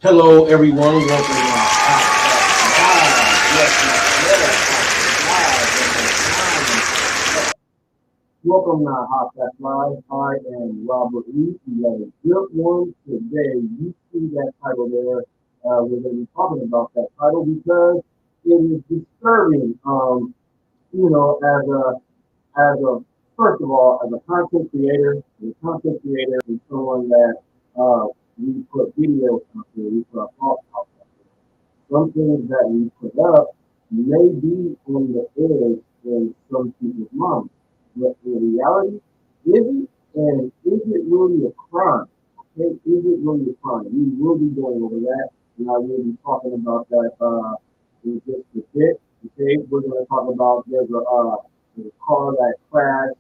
Hello, everyone. Welcome to Hot Facts Live. I am Robert Lee. We have a good one today. You see that title there. We're going to be talking about that title because it is disturbing. As a first of all, as a content creator is someone that we put videos out there, we put thoughts out there. Some things that we put up may be on the edge in some people's minds. But in reality, is it? And is it really a crime? Okay, is it really a crime? We will be going over that, and I will be talking about that in just a bit. Okay, we're going to talk about there's a car that crashed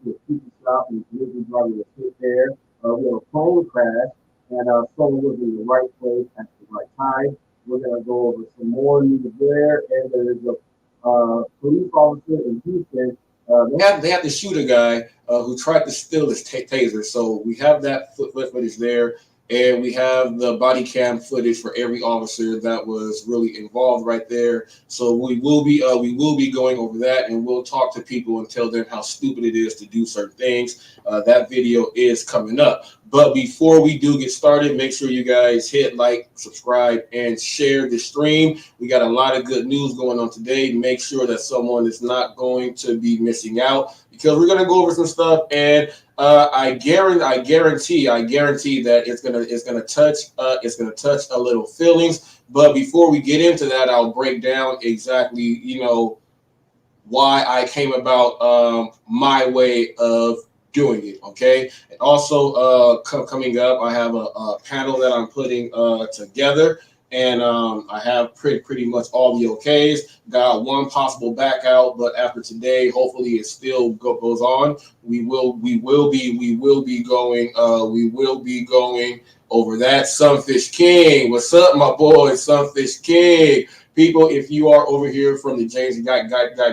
with a pizza shop, and the delivery driver was hit there. We have a plane crash, and someone was in the right place at the right time. We're going to go over some more news there, and there is a police officer in Houston. They had to shoot a guy who tried to steal his taser. So we have that footage there, and we have the body cam footage for every officer that was really involved right there. So we will be going over that, and we'll talk to people and tell them how stupid it is to do certain things. That video is coming up. But before we do get started, make sure you guys hit like, subscribe, and share the stream. We got a lot of good news going on today. Make sure that someone is not going to be missing out because we're going to go over some stuff, and I guarantee that it's gonna touch a little feelings. But before we get into that, I'll break down exactly why I came about my way of doing it. Okay, and also coming up, I have a panel that I'm putting together, and I have pretty much all the okays. Got one possible back out, but after today, hopefully it still goes on. We will be going over that. Sunfish King, what's up, my boy? Sunfish King. People, if you are over here from the James Guy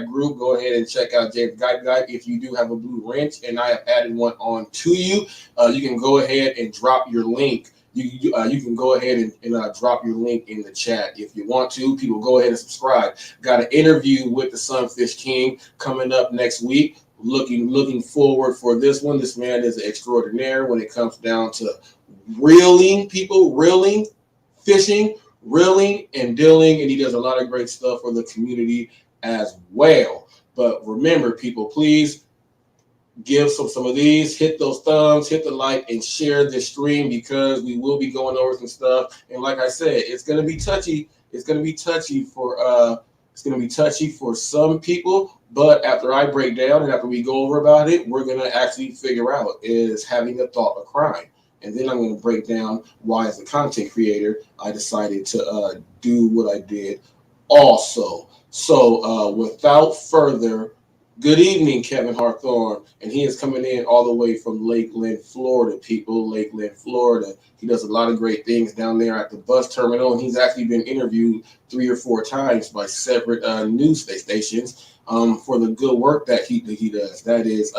group, go ahead and check out James Guy. If you do have a blue wrench, and I have added one on to you, you can go ahead and drop your link. You can go ahead and drop your link in the chat if you want to. People, go ahead and subscribe. Got an interview with the Sunfish King coming up next week. Looking forward for this one. This man is an extraordinaire when it comes down to reeling, fishing, reeling, and dealing, and he does a lot of great stuff for the community as well. But remember, people, please give some of these, hit those thumbs, hit the like, and share this stream because we will be going over some stuff. And like I said, it's gonna be touchy. It's gonna be touchy for some people. But after I break down and after we go over about it, we're gonna actually figure out is having a thought a crime. And then I'm going to break down why, as a content creator, I decided to do what I did also. So without further, good evening, Kevin Harthorne. And he is coming in all the way from Lakeland, Florida, people. Lakeland, Florida. He does a lot of great things down there at the bus terminal. And he's actually been interviewed 3 or 4 times by separate news stations for the good work that he does. That is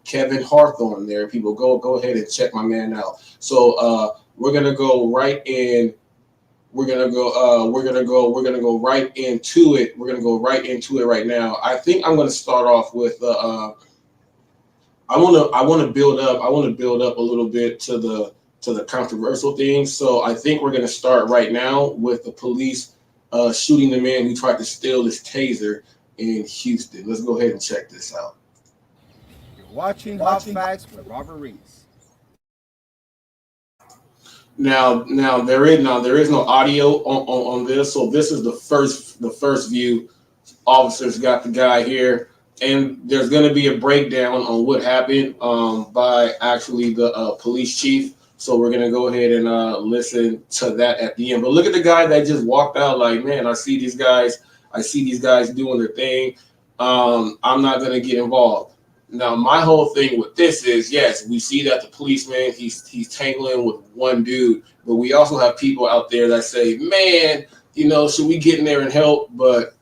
Kevin Harthorne there. People, go ahead and check my man out. So we're gonna go right in. We're gonna go right into it. We're gonna go right into it right now. I think I'm gonna start off with I want to build up a little bit to the controversial things. So I think we're gonna start right now with the police shooting the man who tried to steal his taser in Houston. Let's go ahead and check this out. You're watching Hot Facts with Robert Reese. Now there is no audio on this, so this is the first view. Officers got the guy here, and there's going to be a breakdown on what happened by actually the police chief. So we're going to go ahead and listen to that at the end. But look at the guy that just walked out like, man, I see these guys doing their thing. I'm not going to get involved. Now, my whole thing with this is, yes, we see that the policeman, he's tangling with one dude, but we also have people out there that say, man, should we get in there and help? But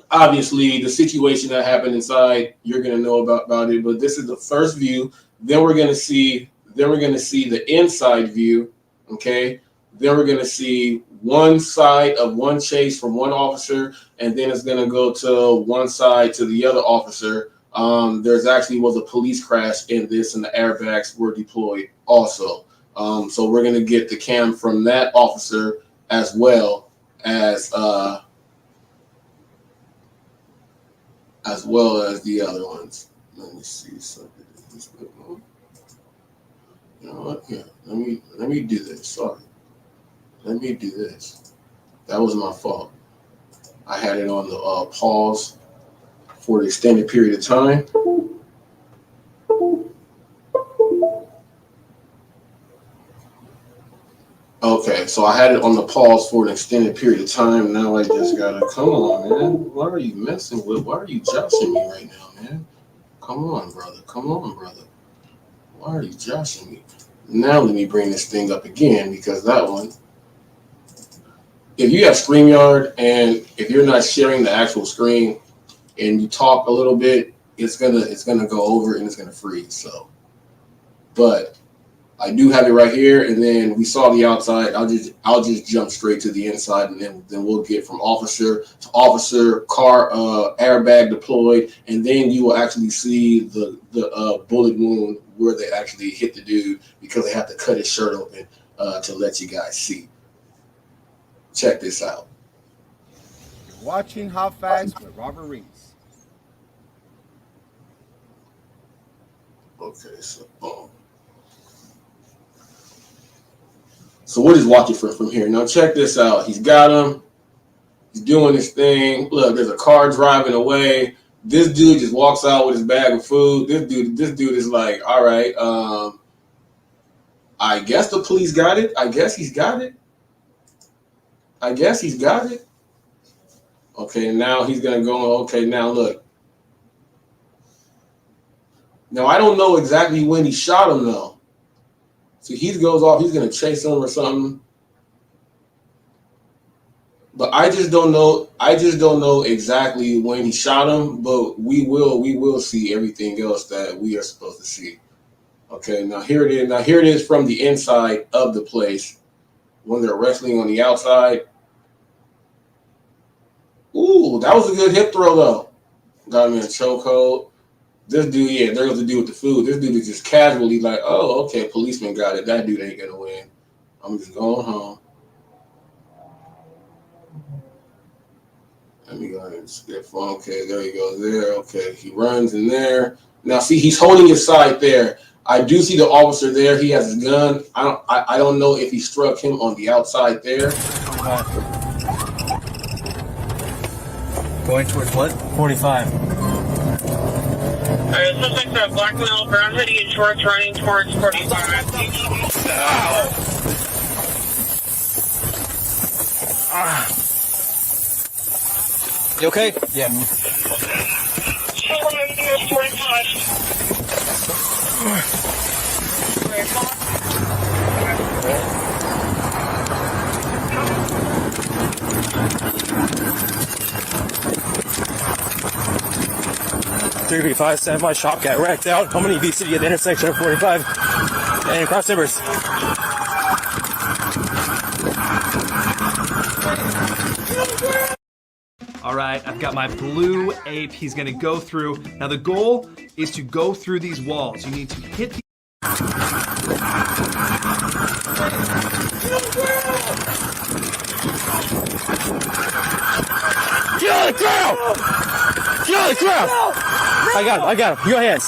obviously, the situation that happened inside, you're going to know about it. But this is the first view. Then we're going to see the inside view. Okay. Then we're going to see one side of one chase from one officer, and then it's going to go to one side to the other officer. There's actually was a police crash in this, and the airbags were deployed also. So we're going to get the cam from that officer as well as the other ones. Let me see something. You know what? Yeah, let me do this. Sorry. Let me do this. That was my fault. I had it on the pause for an extended period of time. Okay, so I had it on the pause for an extended period of time. Now I just gotta, come on, man. What are you messing with? Why are you joshing me right now, man? Come on, brother. Come on, brother. Why are you joshing me? Now let me bring this thing up again, because that one, if you have StreamYard and if you're not sharing the actual screen and you talk a little bit, it's gonna go over and it's gonna freeze. So, but I do have it right here, and then we saw the outside. I'll just jump straight to the inside, and then we'll get from officer to officer, car airbag deployed, and then you will actually see the bullet wound where they actually hit the dude because they have to cut his shirt open to let you guys see. Check this out. You're watching HotFacts with Robert Reese. Okay, so we'll just watch it from here. Now check this out. He's got him. He's doing his thing. Look, there's a car driving away. This dude just walks out with his bag of food. This dude is like, all right, I guess the police got it. I guess he's got it. Okay, now he's gonna go. Okay, now look. Now I don't know exactly when he shot him though. So he goes off. He's gonna chase him or something. But I just don't know. I just don't know exactly when he shot him. But we will see everything else that we are supposed to see. Okay, now here it is. Now here it is from the inside of the place when they're wrestling on the outside. Ooh, that was a good hip throw though. Got him in a chokehold. This dude, yeah, there goes the dude with the food. This dude is just casually like, oh, okay, policeman got it. That dude ain't gonna win. I'm just going home. Let me go ahead and skip. Okay, there he goes there. Okay, he runs in there. Now see, he's holding his side there. I do see the officer there. He has his gun. I don't know if he struck him on the outside there. Going towards what? 45. Alright, suspects are black male, brown hoodie and shorts running towards 45. You okay? Yeah. 335, stand by, shop got wrecked out. How many VCD at the intersection of 45 and cross timbers? All right, I've got my blue ape. He's gonna go through. Now the goal is to go through these walls. You need to hit the... Get on the ground! Get on the ground! I got him. You got hands.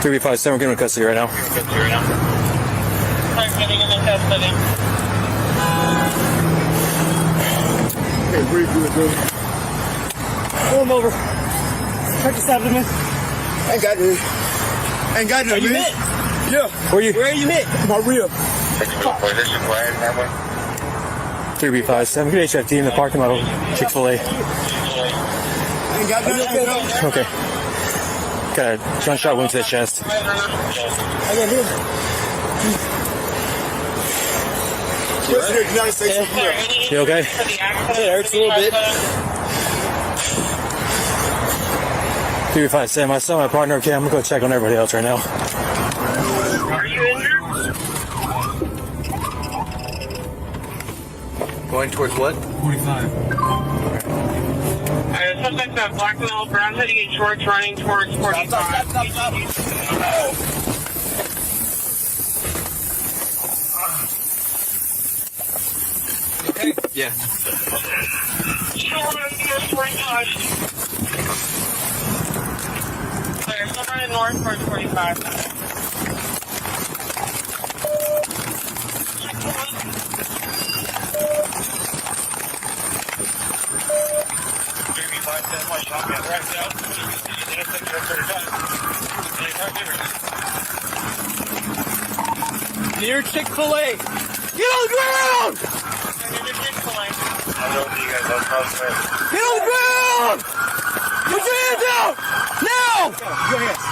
357, we're getting in custody right now. I'm getting in the custody. Okay, breathe through it, bro. Pull him over. Check this out, man. Ain't got it. Ain't got it, Are you man. hit? Yeah. Where are you hit? My rib. 357, get HFT in the parking lot of Chick-fil-A. Ain't got nothing. Okay. Got a gunshot wound to the chest. I got this. President of the United States of America. You okay? It hurts a little bit. 357, I saw my partner. Okay, I'm gonna go check on everybody else right now. Are you in there? Going towards what? 45. Suspect at Blackmail, Brown heading in shorts, running towards 45. Okay. Yeah. Still running towards 45. Clear, still running north towards 45. Near Chick-fil-A. Get on the ground! Chick-fil-A. Get on the ground! Put your hands out! Now! Your hands.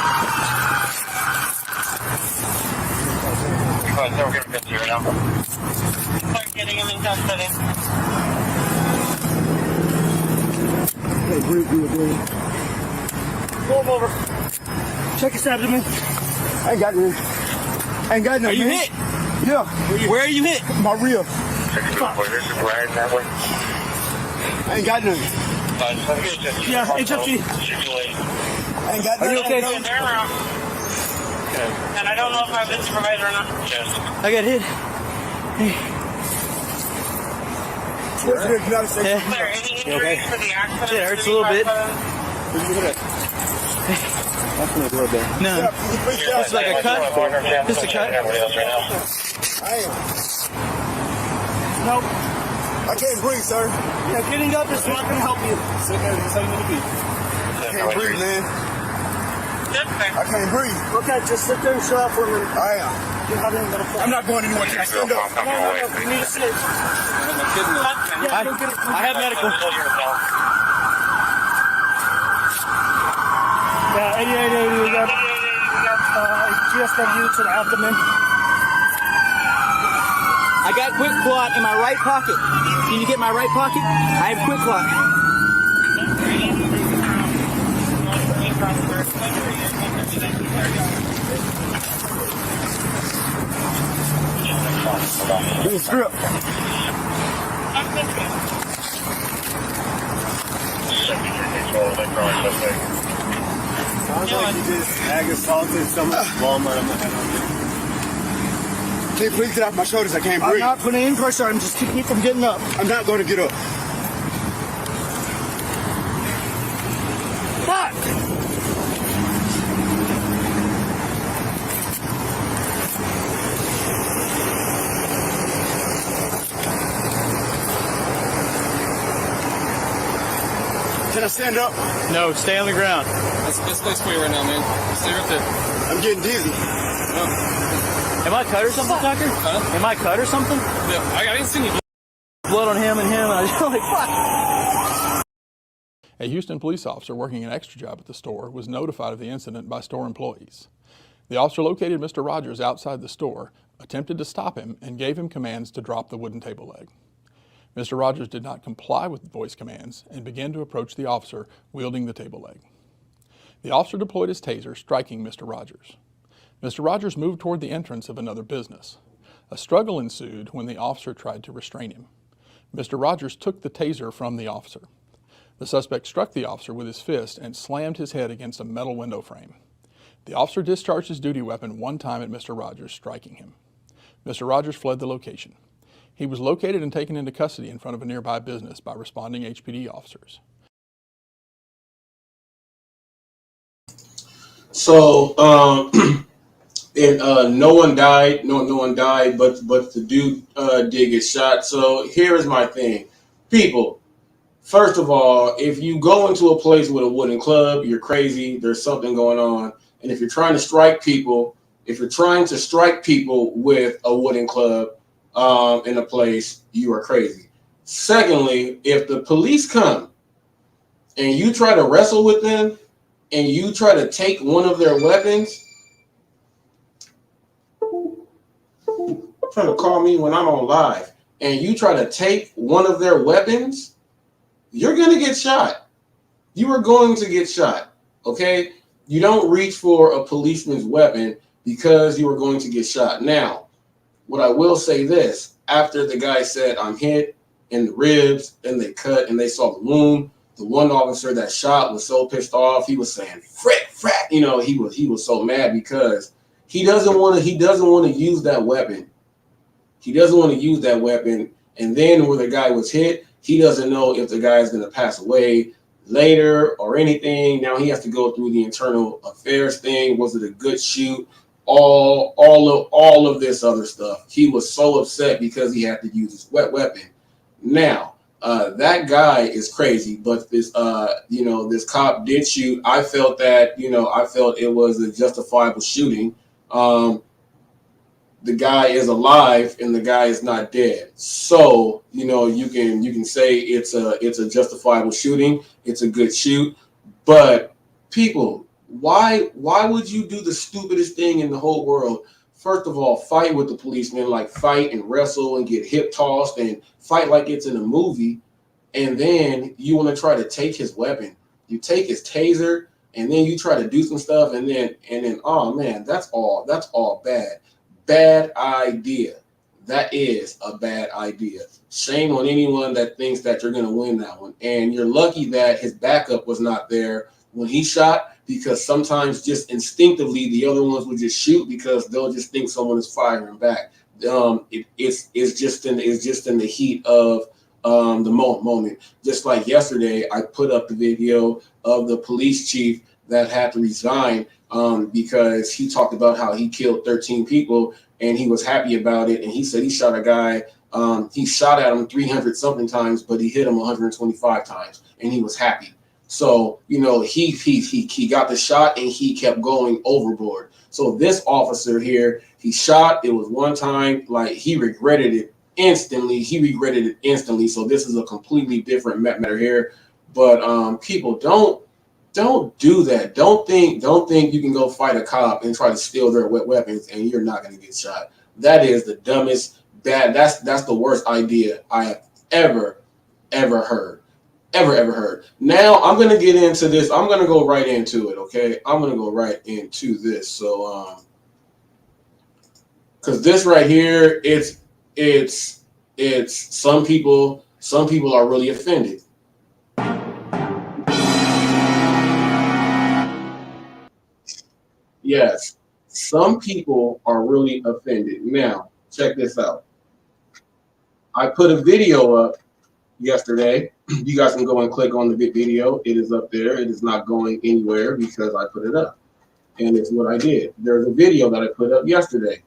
Start getting him in custody. Okay, breathe. Pull him over. Check his abdomen. I ain't got none. I ain't got none. Are you man. hit? Yeah. Where are you hit? My rear. I ain't got none. Yeah, HFG. I ain't got none. Are you okay? Okay. And I don't know if I have this provider or not. I got hit. President of the United States. Yeah. Clear, any You injuries okay? for the accident? Yeah, it hurts a little bit. No. It's like a cut. Just a cut. I am. Nope. I can't breathe, sir. Yeah, getting up is not going to help you. Sit there. That's how you need to be. I can't breathe, man. I can't breathe. Okay, just sit there and shut up for a minute. I am. I'm not going anywhere. Can I stand up? No. You need to sit. I have medical. Yeah, 8880. We got GSW to the abdomen. I got quick clot in my right pocket. Can you get my right pocket? I have quick clot. Do the strip. Sounds like you just ag assaulted someone at Walmart. Can you please get off my shoulders? I can't breathe. I'm not putting any pressure. I'm just keeping you from getting up. I'm not going to get up. Fuck! Can I stand up? No, stay on the ground. That's the best place for you right now, man. Stay right there. I'm getting dizzy. Am I cut or something, Tucker? Huh? Am I cut or something? Yeah, I didn't see any Blood on him and him. And I was like, fuck. A Houston police officer working an extra job at the store was notified of the incident by store employees. The officer located Mr. Rogers outside the store, attempted to stop him, and gave him commands to drop the wooden table leg. Mr. Rogers did not comply with the voice commands and began to approach the officer wielding the table leg. The officer deployed his taser, striking Mr. Rogers. Mr. Rogers moved toward the entrance of another business. A struggle ensued when the officer tried to restrain him. Mr. Rogers took the taser from the officer. The suspect struck the officer with his fist and slammed his head against a metal window frame. The officer discharged his duty weapon one time at Mr. Rogers, striking him. Mr. Rogers fled the location. He was located and taken into custody in front of a nearby business by responding HPD officers. So, no one died. No one died, but the dude did get shot. So here's my thing, people. First of all, if you go into a place with a wooden club, you're crazy. There's something going on. And if you're trying to strike people, with a wooden club in a place, you are crazy. Secondly, if the police come and you try to wrestle with them and you try to take one of their weapons, trying to call me when I'm on live, and you try to take one of their weapons, you're going to get shot. You are going to get shot, okay? You don't reach for a policeman's weapon because you are going to get shot. Now, what I will say this, after the guy said, I'm hit, in the ribs, and they cut, and they saw the wound. The one officer that shot was so pissed off. He was saying, "Frat, frat." You know, he was so mad because he doesn't want to use that weapon. He doesn't want to use that weapon. And then where the guy was hit, he doesn't know if the guy is going to pass away later or anything. Now he has to go through the internal affairs thing. Was it a good shoot? All of this other stuff. He was so upset because he had to use his weapon. Now, that guy is crazy, but this this cop did shoot. I felt it was a justifiable shooting. The guy is alive and the guy is not dead. So, you can say it's a justifiable shooting. It's a good shoot. But people, why would you do the stupidest thing in the whole world? First of all, fight with the policeman, like fight and wrestle and get hip tossed and fight like it's in a movie. And then you want to try to take his weapon. You take his taser and then you try to do some stuff and then oh man, that's all bad. Bad idea. That is a bad idea. Shame on anyone that thinks that you're going to win that one. And you're lucky that his backup was not there when he shot, because sometimes just instinctively the other ones would just shoot because they'll just think someone is firing back. It's just in the heat of the moment. Just like yesterday, I put up the video of the police chief that had to resign because he talked about how he killed 13 people and he was happy about it. And he said he shot a guy, he shot at him 300 something times, but he hit him 125 times and he was happy. So, he got the shot and he kept going overboard. So this officer here, he shot, it was one time, like he regretted it instantly. So this is a completely different matter here. But people, don't do that. Don't think you can go fight a cop and try to steal their weapons and you're not going to get shot. That is the dumbest, that's the worst idea I have ever heard. Ever heard. Now I'm going to get into this. I'm going to go right into it, okay? I'm going to go right into this. So cuz this right here, it's some people are really offended. Yes, some people are really offended. Now, check this out. I put a video up yesterday. You guys can go and click on the video. It is up there. It is not going anywhere because I put it up. And it's what I did. There's a video that I put up yesterday,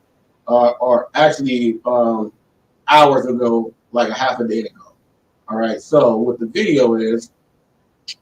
or actually hours ago, like a half a day ago. All right. So what the video is,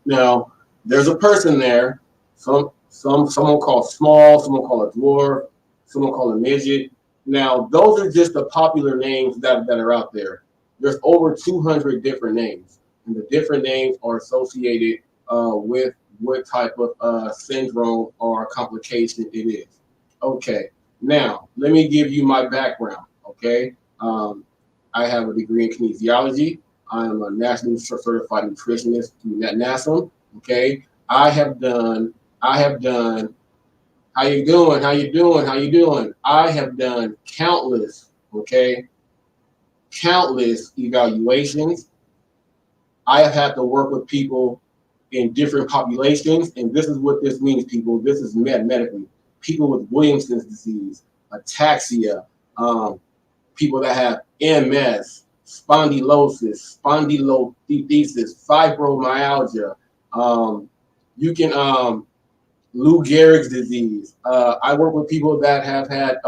now there's a person there. Someone called small, someone called a dwarf, someone called a midget. Now those are just the popular names that are out there. There's over 200 different names, and the different names are associated with what type of syndrome or complication it is. Okay, now let me give you my background. Okay, I have a degree in kinesiology. I am a nationally certified nutritionist through NASM. Okay, I have done. How you doing? I have done countless evaluations. I have had to work with people in different populations, and this is what this means, people. This is medically. People with Williamson's disease, ataxia, people that have MS, spondylosis, spondylolisthesis, fibromyalgia. You can Lou Gehrig's disease. I work with people that have had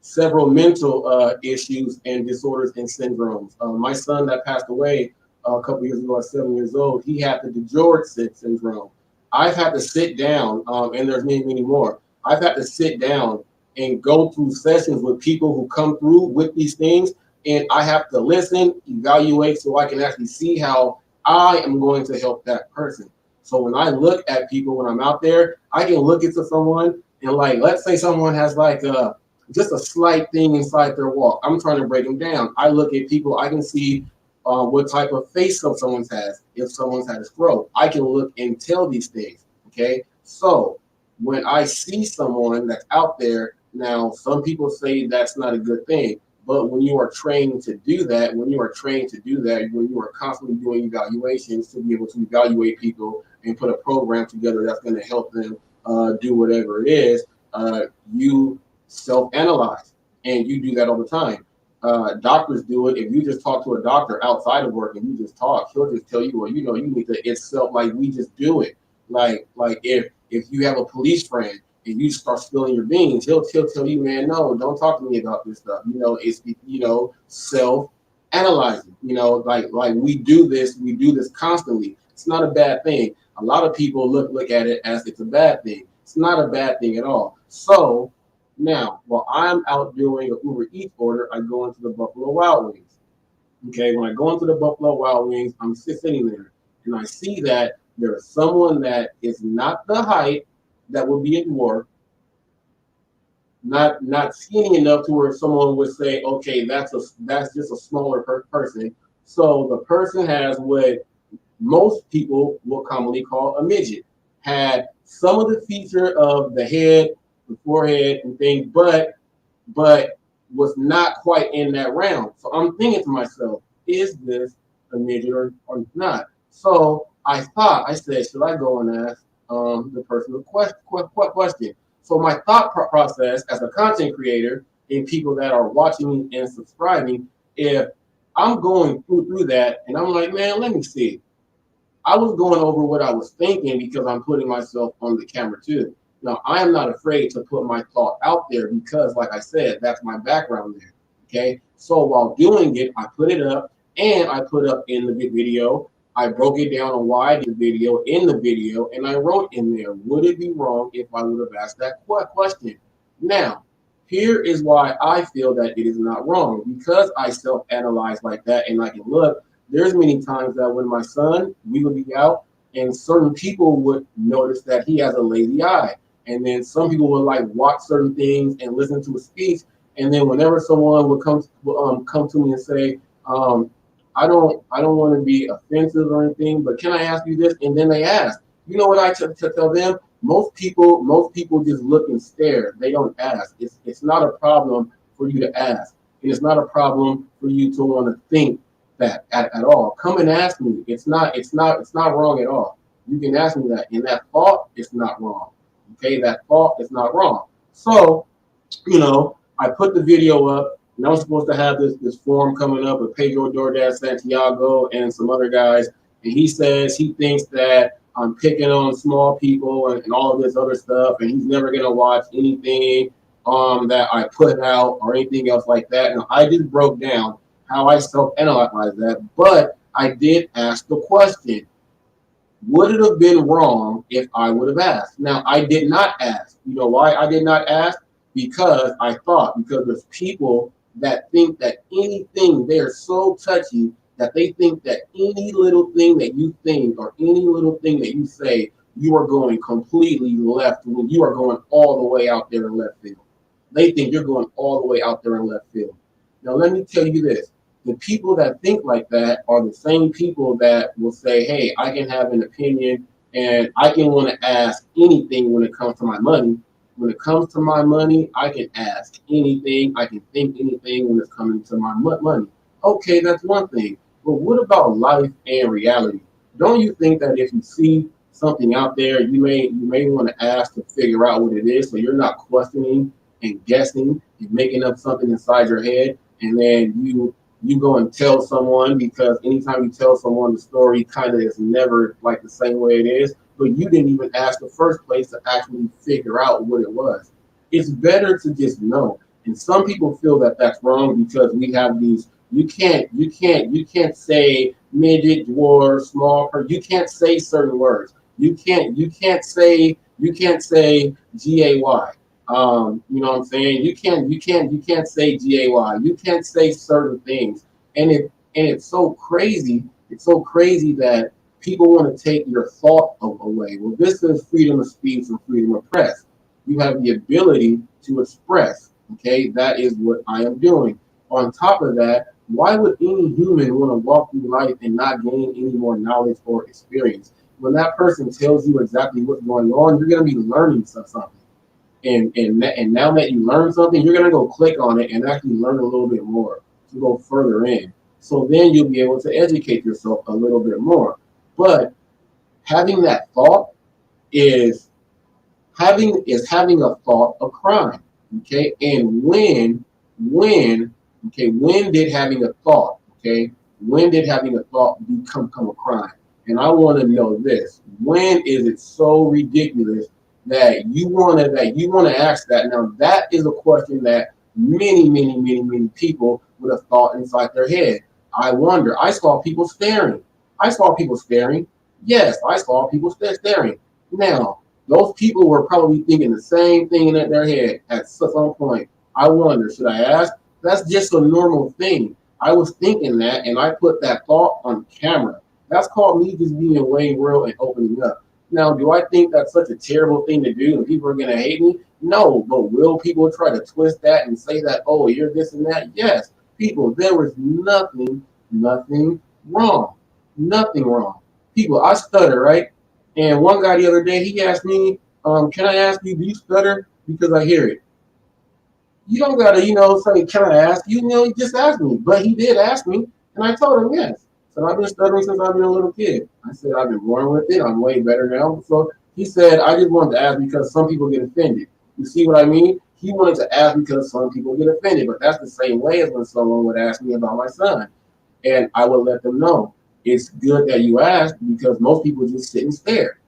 several mental issues and disorders and syndromes. My son that passed away a couple years ago at 7 years old, he had the DeGeorge syndrome. I've had to sit down, and there's many more. I've had to sit down and go through sessions with people who come through with these things, and I have to listen, evaluate, so I can actually see how I am going to help that person. So when I look at people when I'm out there, I can look into someone and, like, let's say someone has like just a slight thing inside their walk. I'm trying to break them down. I look at people, I can see what type of face someone has. If someone's had a stroke, I can look and tell these things. Okay, so when I see someone that's out there, now some people say that's not a good thing. But when you are trained to do that, when you are constantly doing evaluations to be able to evaluate people and put a program together that's going to help them do whatever it is, you self-analyze, and you do that all the time. Doctors do it. If you just talk to a doctor outside of work and you just talk, he'll just tell you, well, you know, you need to. It's self, like we just do it. Like if you have a police friend and you start spilling your beans, he'll tell you, man, no, don't talk to me about this stuff. You know, it's self-analyzing. You know, like we do this constantly. It's not a bad thing. A lot of people look at it as it's a bad thing. It's not a bad thing at all. So now, while I'm out doing an Uber Eats order, I go into the Buffalo Wild Wings. Okay, when I go into the Buffalo Wild Wings, I'm sitting there and I see that there is someone that is not the height that would be a dwarf, not skinny enough to where someone would say, okay, that's just a smaller person. So the person has what most people will commonly call a midget. Had some of the feature of the head, the forehead, and things, but was not quite in that round. So I'm thinking to myself, is this a midget or not? So I said, should I go and ask the person a question? So my thought process as a content creator and people that are watching me and subscribing, if I'm going through that and I'm like, man, let me see. I was going over what I was thinking because I'm putting myself on the camera too. Now, I am not afraid to put my thought out there because, like I said, that's my background there. Okay. So while doing it, I put it up and I put up in the video. I broke it down on why I did the video in the video, and I wrote in there, would it be wrong if I would have asked that question? Now, here is why I feel that it is not wrong, because I self-analyze like that and I can look. There's many times that when my son, we would be out and certain people would notice that he has a lazy eye. And then some people would like watch certain things and listen to a speech. And then whenever someone would come to me and say, I don't want to be offensive or anything, but can I ask you this? And then they ask. You know what I tell them? Most people just look and stare. They don't ask. It's not a problem for you to ask. And it's not a problem for you to want to think that at all. Come and ask me. It's not wrong at all. You can ask me that. And that thought is not wrong. Okay, that thought is not wrong. So, I put the video up, and I'm supposed to have this forum coming up with Pedro DoorDash Santiago and some other guys, and he says he thinks that I'm picking on small people and all of this other stuff, and he's never gonna watch anything that I put out or anything else like that. Now, I just broke down how I self-analyze that, but I did ask the question, would it have been wrong if I would have asked? Now, I did not ask. You know why I did not ask? Because there's people that think that anything, they're so touchy that they think that any little thing that you think or any little thing that you say, you are going completely left when you are going all the way out there in left field. They think you're going all the way out there in left field. Now, let me tell you this. The people that think like that are the same people that will say, hey, I can have an opinion and I can want to ask anything when it comes to my money. When it comes to my money, I can ask anything. I can think anything when it's coming to my money. Okay, that's one thing. But what about life and reality? Don't you think that if you see something out there, you may want to ask to figure out what it is, so you're not questioning and guessing and making up something inside your head, and then you go and tell someone, because anytime you tell someone, the story kind of is never like the same way it is, but you didn't even ask the first place to actually figure out what it was. It's better to just know. And some people feel that that's wrong because we have these, you can't say midget, dwarf, small, or you can't say certain words. You can't say GAY. You know what I'm saying? You can't say GAY. You can't say certain things. And it's so crazy. It's so crazy that people want to take your thought away. Well, this is freedom of speech and freedom of press. You have the ability to express. Okay, that is what I am doing. On top of that, why would any human want to walk through life and not gain any more knowledge or experience? When that person tells you exactly what's going on, you're going to be learning something. And now that you learn something, you're gonna go click on it and actually learn a little bit more to go further in. So then you'll be able to educate yourself a little bit more. But having that thought is having a thought of crime. Okay, and when did having a thought, okay, when did having a thought become a crime? And I want to know this: when is it so ridiculous that you wanna ask that? Now that is a question that many people would have thought inside their head. I wonder. I saw people staring. I saw people staring. Yes, I saw people staring. Now, those people were probably thinking the same thing in their head at some point. I wonder, should I ask? That's just a normal thing. I was thinking that, and I put that thought on camera. That's called me just being way real and opening up. Now, do I think that's such a terrible thing to do and people are going to hate me? No, but will people try to twist that and say that, oh, you're this and that? Yes, people, there was nothing wrong. Nothing wrong. People, I stutter, right? And one guy the other day, he asked me, can I ask you, do you stutter? Because I hear it. You don't gotta, say, can I ask you? He just asked me. But he did ask me, and I told him yes. So I've been stuttering since I've been a little kid. I said I've been born with it. I'm way better now. So he said, I just wanted to ask because some people get offended. You see what I mean? He wanted to ask because some people get offended. But that's the same way as when someone would ask me about my son. And I would let them know. It's good that you asked because most people just sit and stare.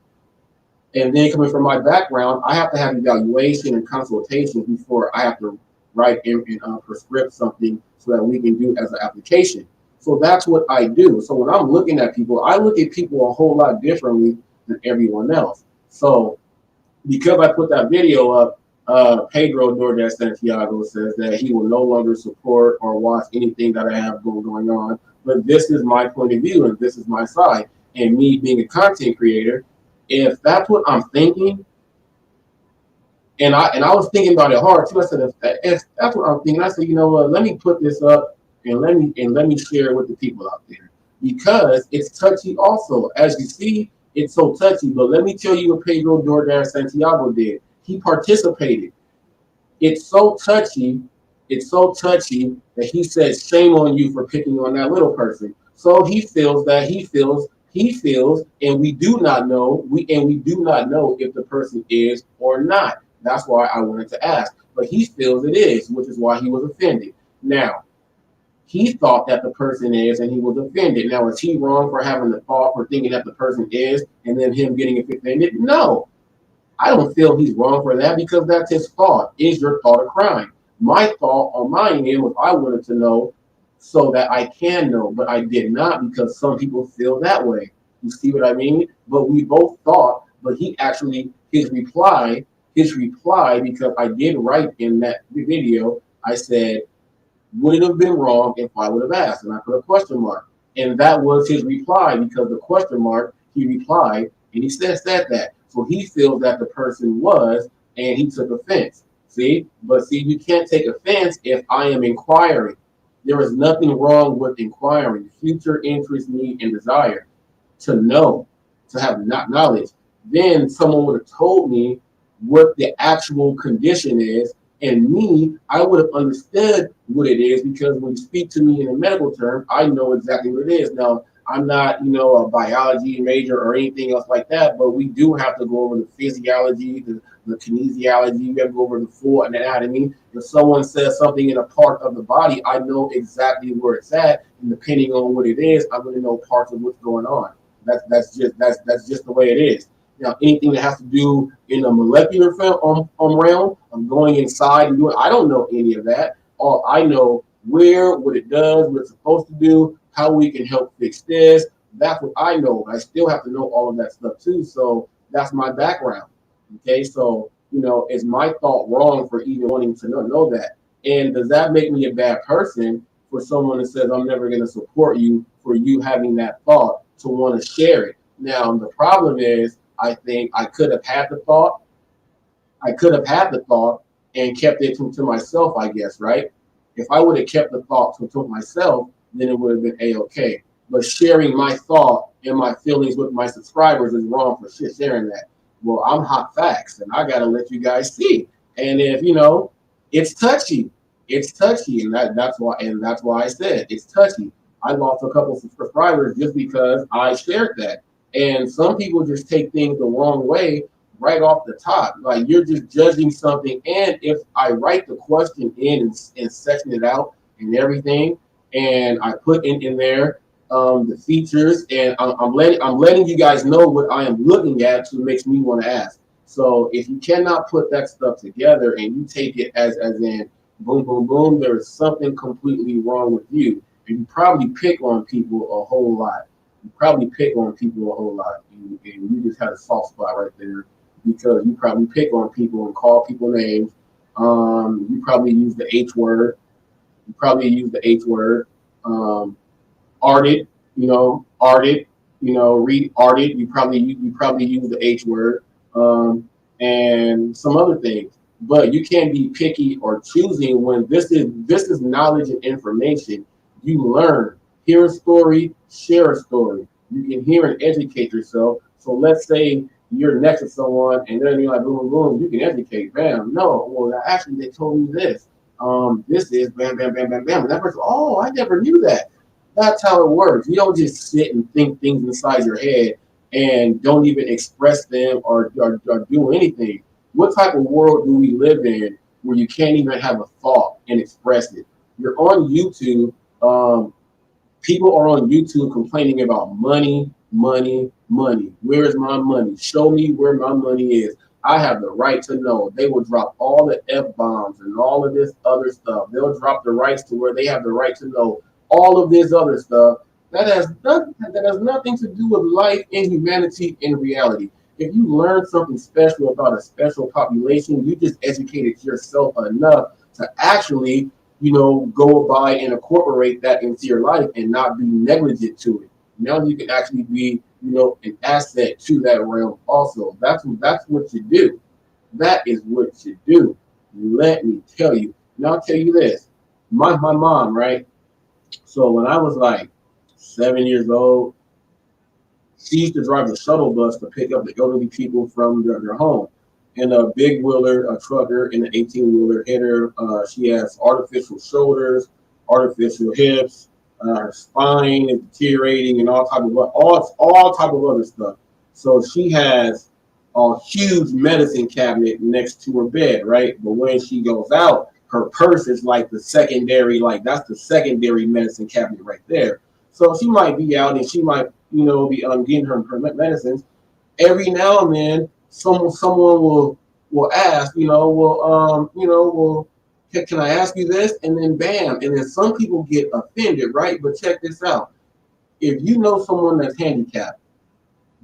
And then coming from my background, I have to have evaluation and consultation before I have to write and prescribe something so that we can do as an application. So that's what I do. So when I'm looking at people, I look at people a whole lot differently than everyone else. So because I put that video up, Pedro DoorDash Santiago says that he will no longer support or watch anything that I have going on. But this is my point of view and this is my side. And me being a content creator, if that's what I'm thinking, and I was thinking about it hard too. I said, if that's what I'm thinking, I said, you know what, let me put this up and let me share it with the people out there. Because it's touchy also. As you see, it's so touchy. But let me tell you what Pedro DoorDash Santiago did. He participated. It's so touchy that he said, shame on you for picking on that little person. So he feels, and we do not know if the person is or not. That's why I wanted to ask. But he feels it is, which is why he was offended. Now, he thought that the person is, and he was offended. Now, is he wrong for having the thought for thinking that the person is, and then him getting offended? No. I don't feel he's wrong for that because that's his thought. Is your thought a crime? My thought on my end was I wanted to know so that I can know, but I did not because some people feel that way. You see what I mean? But we both thought, but he actually, his reply, because I did write in that video, I said, would it have been wrong if I would have asked? And I put a question mark. And that was his reply because the question mark, he replied, and he said that. So he feels that the person was, and he took offense. See? But see, you can't take offense if I am inquiring. There is nothing wrong with inquiring. Future interest, need, and desire to know, to have not knowledge. Then someone would have told me what the actual condition is, and me, I would have understood what it is because when you speak to me in a medical term, I know exactly what it is. Now, I'm not, a biology major or anything else like that, but we do have to go over the physiology, the kinesiology. We have to go over the full anatomy. If someone says something in a part of the body, I know exactly where it's at, and depending on what it is, I'm going to know parts of what's going on. That's just the way it is. Now, anything that has to do in a molecular realm of going inside and doing, I don't know any of that. All I know what it does, what it's supposed to do, how we can help fix this. That's what I know. I still have to know all of that stuff too. So that's my background. Okay, so is my thought wrong for even wanting to know that? And does that make me a bad person for someone that says I'm never going to support you for you having that thought to want to share it? Now the problem is, I think I could have had the thought. And kept it to myself, I guess, right? If I would have kept the thought to myself, then it would have been A-okay. But sharing my thought and my feelings with my subscribers is wrong for sharing that. Well, I'm Hot Facts, and I got to let you guys see. And if it's touchy, and that's why I said it's touchy. I lost a couple subscribers just because I shared that. And some people just take things the wrong way right off the top. Like you're just judging something. And if I write the question in and section it out and everything, and I put in there the features, and I'm letting you guys know what I am looking at, so it makes me want to ask. So if you cannot put that stuff together and you take it as in boom, boom, boom, there is something completely wrong with you. And you probably pick on people a whole lot. You probably pick on people a whole lot. And you just had a soft spot right there because you probably pick on people and call people names. You probably use the H word. You probably use the H word. Um, Arted, arted, read arted. You probably use the H word, and some other things. But you can't be picky or choosing when this is knowledge and information. You learn, hear a story, share a story. You can hear and educate yourself. So let's say you're next to someone and then you're like boom, boom, boom. You can educate. Bam. No, well actually they told me this. This is bam, bam, bam, bam, bam. And that person, oh, I never knew that. That's how it works. You don't just sit and think things inside your head and don't even express them or do anything. What type of world do we live in where you can't even have a thought and express it? You're on YouTube. People are on YouTube complaining about money, money, money. Where is my money? Show me where my money is. I have the right to know. They will drop all the F bombs and all of this other stuff. They'll drop the rights to where they have the right to know all of this other stuff. That has nothing to do with life and humanity in reality. If you learn something special about a special population, you just educated yourself enough to actually go by and incorporate that into your life and not be negligent to it. Now you can actually be, an asset to that realm also. That's what you do. That is what you do. Let me tell you. Now I'll tell you this. My mom, right? So when I was like 7 years old, she used to drive the shuttle bus to pick up the elderly people from their home. And a big wheeler, a trucker, and an 18-wheeler hit her. She has artificial shoulders, artificial hips. Her spine is deteriorating, and all type of other stuff. So she has a huge medicine cabinet next to her bed, right? But when she goes out, her purse is like the secondary, like that's the secondary medicine cabinet right there. So she might be out and she might, be getting her medicines. Every now and then, someone will ask, well, can I ask you this? And then bam, and then some people get offended, right? But check this out: if you know someone that's handicapped,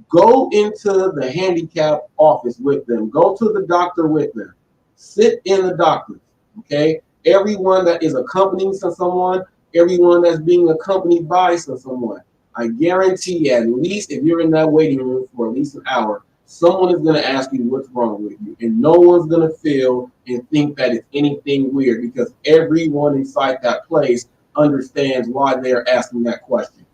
go into the handicap office with them. Go to the doctor with them. Sit in the doctor. Okay? Everyone that is accompanying someone, everyone that's being accompanied by someone, I guarantee at least if you're in that waiting room for at least an hour, someone is going to ask you what's wrong with you. And no one's going to feel and think that it's anything weird because everyone inside that place understands why they're asking that question.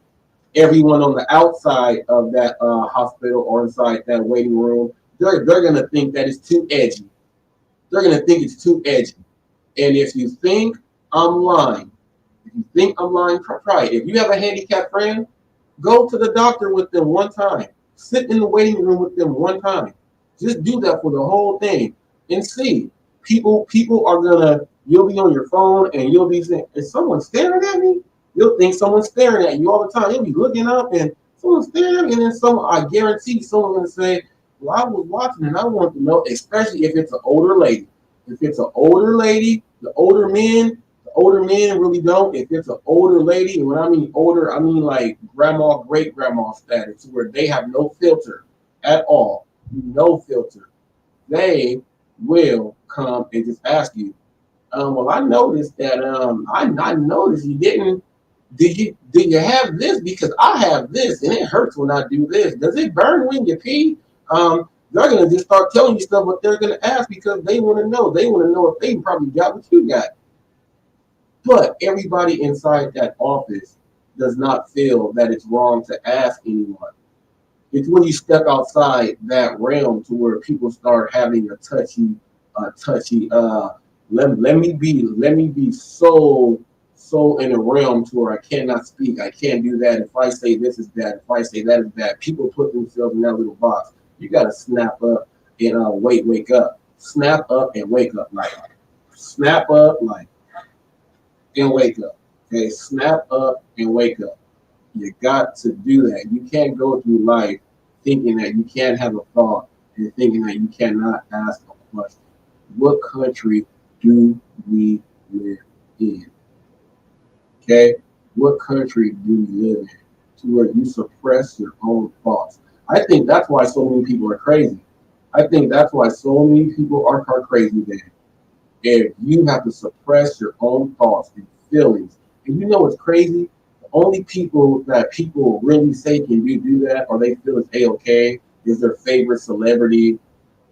Everyone on the outside of that hospital or inside that waiting room, they're going to think that it's too edgy. They're going to think it's too edgy. And if you think I'm lying, try it. If you have a handicapped friend, go to the doctor with them one time. Sit in the waiting room with them one time. Just do that for the whole thing and see. People are you'll be on your phone and you'll be saying, is someone staring at me? You'll think someone's staring at you all the time. You'll be looking up and someone's staring at me. And then I guarantee someone's going to say, well, I was watching and I want to know, especially if it's an older lady. If it's an older lady, the older men really don't. If it's an older lady, and when I mean older, I mean like grandma, great grandma status, where they have no filter at all, no filter. They will come and just ask you, well, I noticed that I noticed you didn't. Did you have this? Because I have this, and it hurts when I do this. Does it burn when you pee? They're gonna just start telling you stuff, but they're gonna ask because they want to know. They want to know if they probably got what you got. But everybody inside that office does not feel that it's wrong to ask anyone. It's when you step outside that realm to where people start having a touchy touchy. Let me be so in a realm to where I cannot speak. I can't do that. If I say this is bad, if I say that is bad, people put themselves in that little box. You gotta snap up and wake up. Snap up and wake up. Like snap up, like and wake up. Okay, snap up and wake up. You got to do that. You can't go through life thinking that you can't have a thought and thinking that you cannot ask a question. What country do we live in? Okay? What country do you live in to where you suppress your own thoughts? I think that's why so many people are crazy. I think that's why so many people are crazy then. If you have to suppress your own thoughts and feelings, and you know what's crazy? The only people that people really say can do that or they feel is A-okay is their favorite celebrity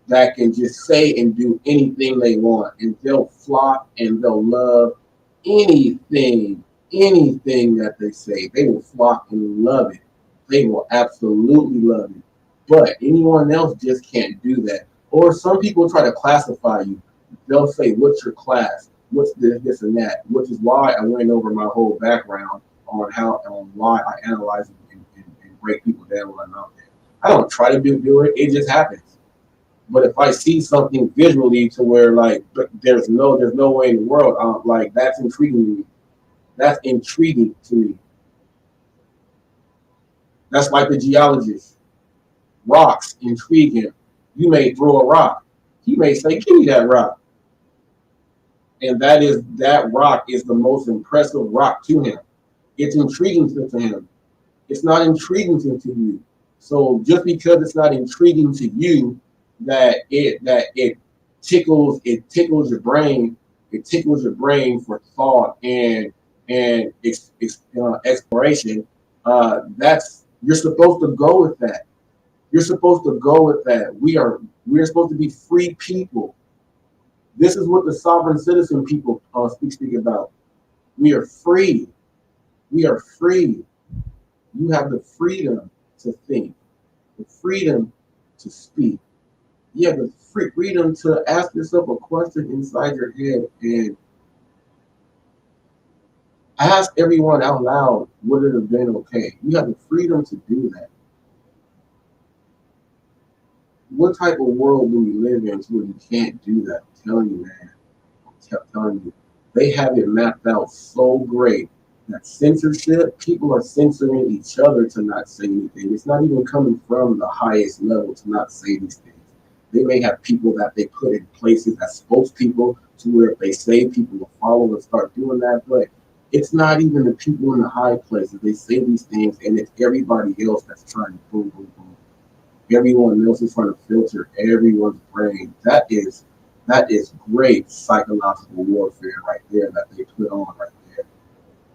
that can just say and do anything they want. And they'll flock and they'll love anything that they say. They will flock and love it. They will absolutely love it. But anyone else just can't do that. Or some people try to classify you. They'll say, what's your class? What's this and that? Which is why I went over my whole background on why I analyze and break people down when I'm out there. I don't try to do it. It just happens. But if I see something visually to where like there's no way in the world, like that's intriguing to me. That's intriguing to me. That's like the geologist. Rocks intrigue him. You may throw a rock. He may say, give me that rock. And that rock is the most impressive rock to him. It's intriguing to him. It's not intriguing to you. So just because it's not intriguing to you, that it tickles your brain. It tickles your brain for thought and exploration. That's you're supposed to go with that. You're supposed to go with that. We're supposed to be free people. This is what the sovereign citizen people speak about. We are free. We are free. You have the freedom to think, the freedom to speak. You have the freedom to ask yourself a question inside your head and ask everyone out loud, would it have been okay? You have the freedom to do that. What type of world do we live in where you can't do that? I'm telling you, man. I'm telling you. They have it mapped out so great that censorship, people are censoring each other to not say anything. It's not even coming from the highest level to not say these things. They may have people that they put in places as spokespeople to where if they say people will follow and start doing that, but it's not even the people in the high places. They say these things and it's everybody else that's trying to boom, boom, boom. Everyone else is trying to filter everyone's brain. That is great psychological warfare right there that they put on right there.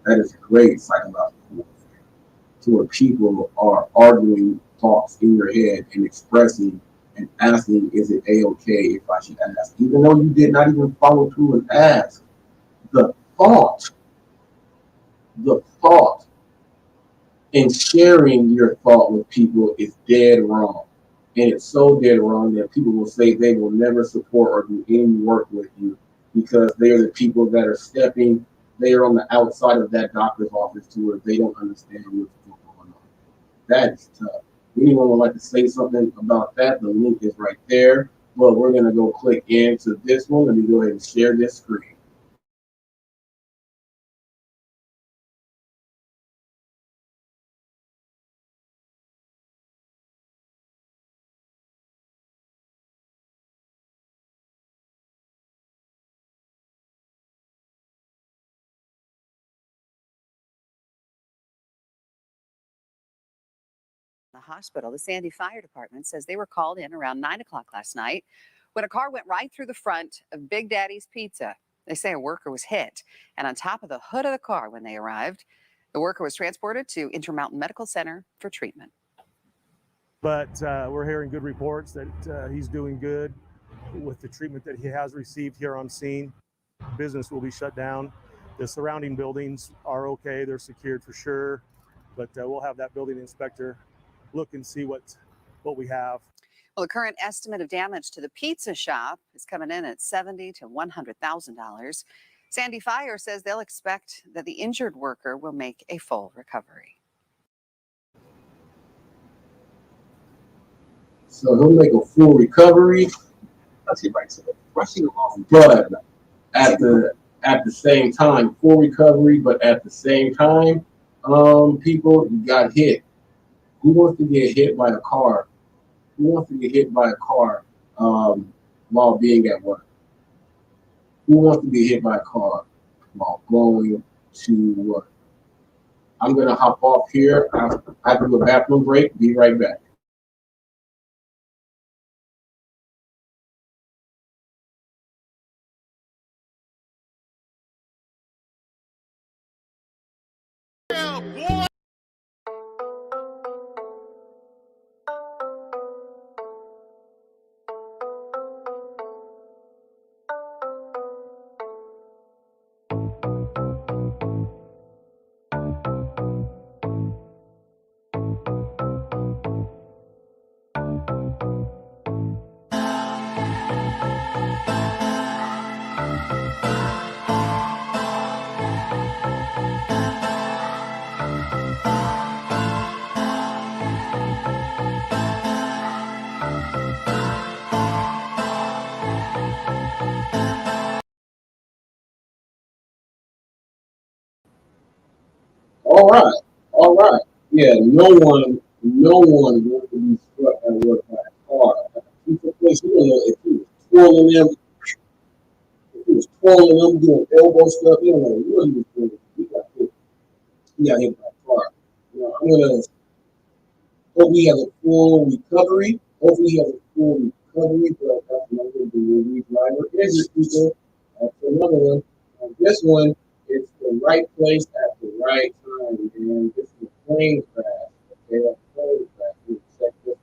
That is great psychological warfare. To where people are arguing thoughts in your head and expressing and asking, is it A-okay if I should ask? Even though you did not even follow through and ask, the thought and sharing your thought with people is dead wrong. And it's so dead wrong that people will say they will never support or do any work with you because they are the people that are they are on the outside of that doctor's office to where they don't understand what's going on. That is tough. Anyone would like to say something about that? The link is right there. Well, we're going to go click into this one. Let me go ahead and share this screen. The hospital, the Sandy Fire Department says they were called in around 9 o'clock last night when a car went right through the front of Big Daddy's Pizza. They say a worker was hit and on top of the hood of the car when they arrived. The worker was transported to Intermountain Medical Center for treatment. But we're hearing good reports that he's doing good with the treatment that he has received here on scene. Business will be shut down. The surrounding buildings are okay. They're secured for sure. But we'll have that building inspector look and see what we have. Well, the current estimate of damage to the pizza shop is coming in at $70,000 to $100,000. Sandy Fire says they'll expect that the injured worker will make a full recovery. So he'll make a full recovery. That's it, right? So rushing along, but at the same time, full recovery, but at the same time, people got hit. Who wants to get hit by a car? Who wants to get hit by a car while being at work? Who wants to get hit by a car while going to work? I'm gonna hop off here. I have to do a bathroom break. Be right back. All right. Yeah, no one wants to be struck at work by a car. You don't know if he was twirling them, doing elbow stuff. You don't know what he was doing. He got hit by a car. You know, I'm gonna hope he has a full recovery. Hopefully he has a full recovery. But that's another delivery driver. Here's your people. That's another one. This one, it's the right place at the right time, and this is a plane crash. Okay, a plane crash. Check this one.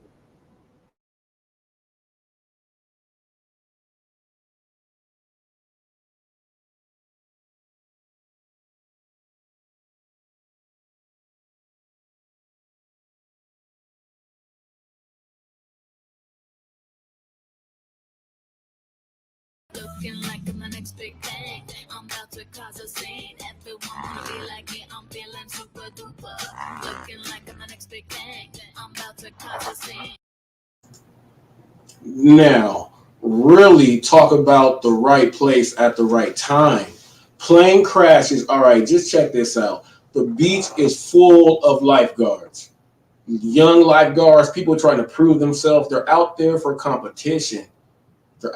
Looking like I'm the next big thing. I'm about to cause a scene. Everyone wanna be like me. I'm feeling super duper. Looking like I'm the next big thing. I'm about to cause a scene. Now, really talk about the right place at the right time. Plane crashes. All right, just check this out. The beach is full of lifeguards. Young lifeguards, people trying to prove themselves. They're out there for competition. And